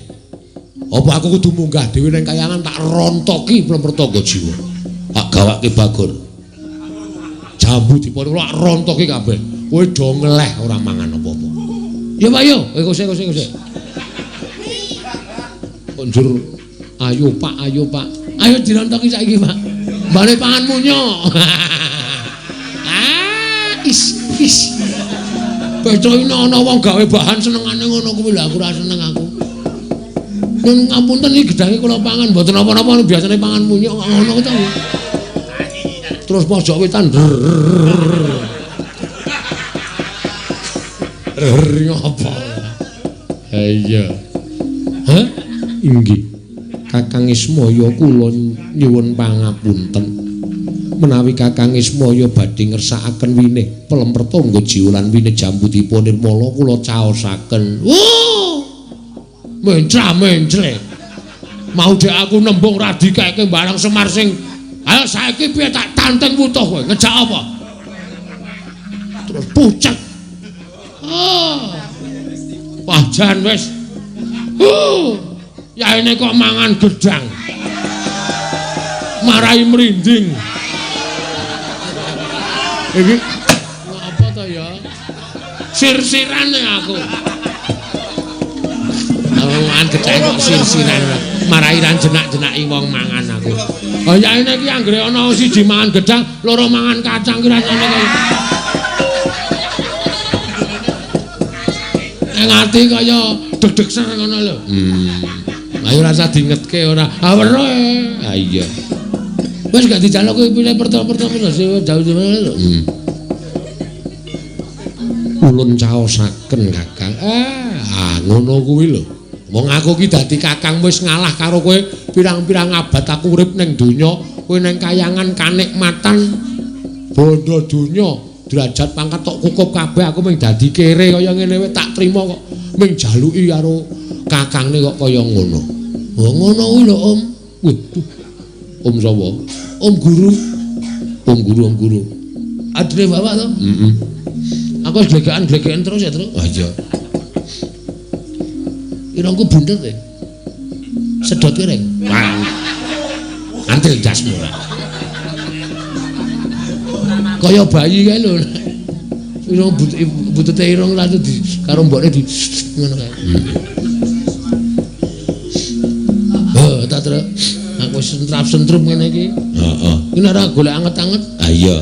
Apa aku kudu munggah dhewe nang kayangan tak rontoki plempertangga jiwa. Tak gawake Bagor. Jambu dipon kula rontoki kabeh. Kowe do ngeleh ora mangan apa-apa. Ya Pak yo, kosek. Konjur ayo Pak. Ayo dirontoki saiki Pak. Mbane pangan munyuk. Is. Beco ini ana wong gawe bahan senengane ngono kuwi lho aku ora seneng aku. Ning ngapunten iki gedange kula pangan mboten apa-apa biasane pangan munyuk ngono to. Terus pojok wetan. Ngopo? Iya. Hah? Inggih. Kakang Ismaya kula nyuwun pangapunten. Menawi Kakang Ismaya badhe ngersakaken winih Pelempertangga Jiwa lan winih Jambudipun Nirmala kula caosaken. Wo! Mencra-mencre. Mau dek aku nembung radikake barang Semar sing ayo saiki piye tak tanteng wutuh kowe ngejak apa? Terus pucet. Wajan wis. Yaene kok mangan gedang. Marai merinding. Iki apa to ya? Sir-sirane aku. Mangan gedang kok sir-siran. Marai ran jenak-jenaki wong mangan aku. Oh yaene iki anggere ana siji mangan gedang, loro mangan kacang ki rasane kaya ngati kaya deg-deg ser ngono lho. Ayo rasa dingetke ora. Ah weruh. Ah iya. Wis gak dijaluk pilih pertama-pertama jauh-jauh lho. Ulun caosaken Kakang. Ngono kuwi lho. Wong aku ki dadi kakang wis ngalah karo kowe pirang-pirang abad aku urip ning donya, kowe ning kayangan kanikmatan bondo donya, derajat pangkat tok kukup kabeh aku mung dadi kere kaya ngene wae tak trima kok mung jaluki karo kakangne kok kaya ngono. Oh ngono kuwi lho Om. Om sapa? Om Guru. Om Guru. Adine bapak to? Heeh. Aku wis glegekan terus ya, Tru. Ah iya. Irungku bunder deh. Sedot ireng. Antil jasmu. Kaya bayi kae lho. Irung butute irung lha di karo mbokne di ngono kae. Tak terus aku sentrap-sentrum ngene iki. Heeh. Iki ora golek anget-anget. Ah iya.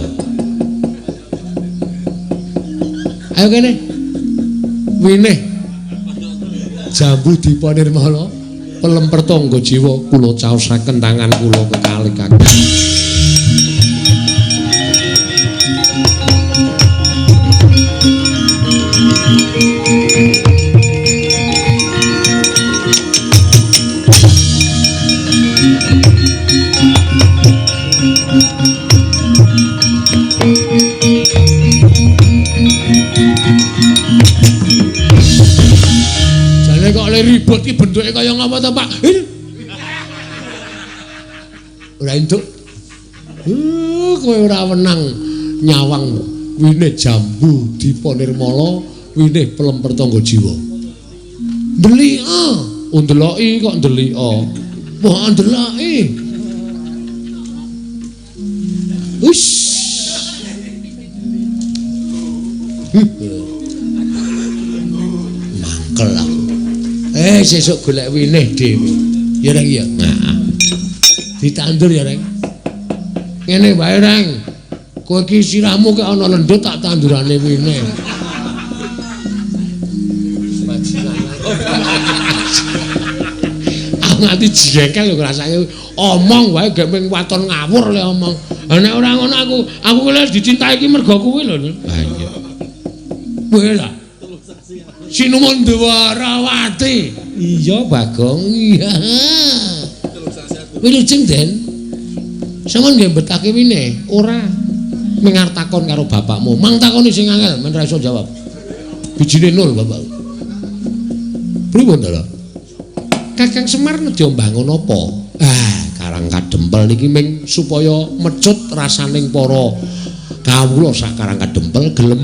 Ayo kene. Winih. Jambudipun Nirmala Pelempertangga Jiwa kula caosaken tangan kula kekalih Kakang. Ribut ki bentuke kaya ngapa to, Pak? Ora entuk. Kowe ora wenang nyawang winih Jambudipun Nirmala, winih Pelempertangga Jiwa. Ndelika, ndeloki kok ndelika. Wah, ndeloki. Wis. Mangkel aku. Sesuk golek winih dhewe. Ya Reng ya. Nah. Ditandur ya Reng. Ngene wae Reng. Kowe iki sirahmu kok ana lendut tak tandurane winih. Aku nganti jengkel lho rasane omong wae gek ming waton ngawur le omong. Lah nek ora ngono aku kele dicintai iki mergo kuwi lho. Ha iya. Kowe lah. Sinuwun Dwarawati. Iya, Bagong. Iya. Wilujeng Den. Sampeyan nggih betake wine? Ora. Mengar takon karo bapakmu. Mang takoni sing angel, men ra iso jawab. Bijine 0, Bapak. Pripun to? Kakang Semar nedya mbangun apa? Karang Kadempel niki ming supaya mecut rasaning para kawula sak Karang Kadempel gelem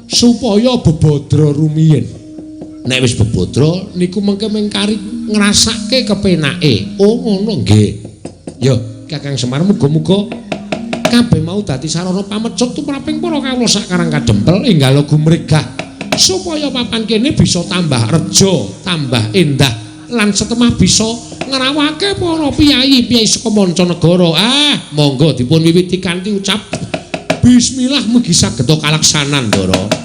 supaya bebodro rumiyin. Nek wis bebodro niku mengke mengkari ngrasake kepenake. Oh ngono nggih. Ya, Kakang Semar muga-muga kabeh mau dadi sarana pamecut tumraping para kawula sak Karang Kadempel enggal gumregah supaya papan kene bisa tambah reja, tambah endah lan setemah bisa ngrawake para piyayi-piyayi saka mancanegara. Monggo dipun wiwiti kanthi ucap Bismillah mugi saged kalaksanan, Ndara.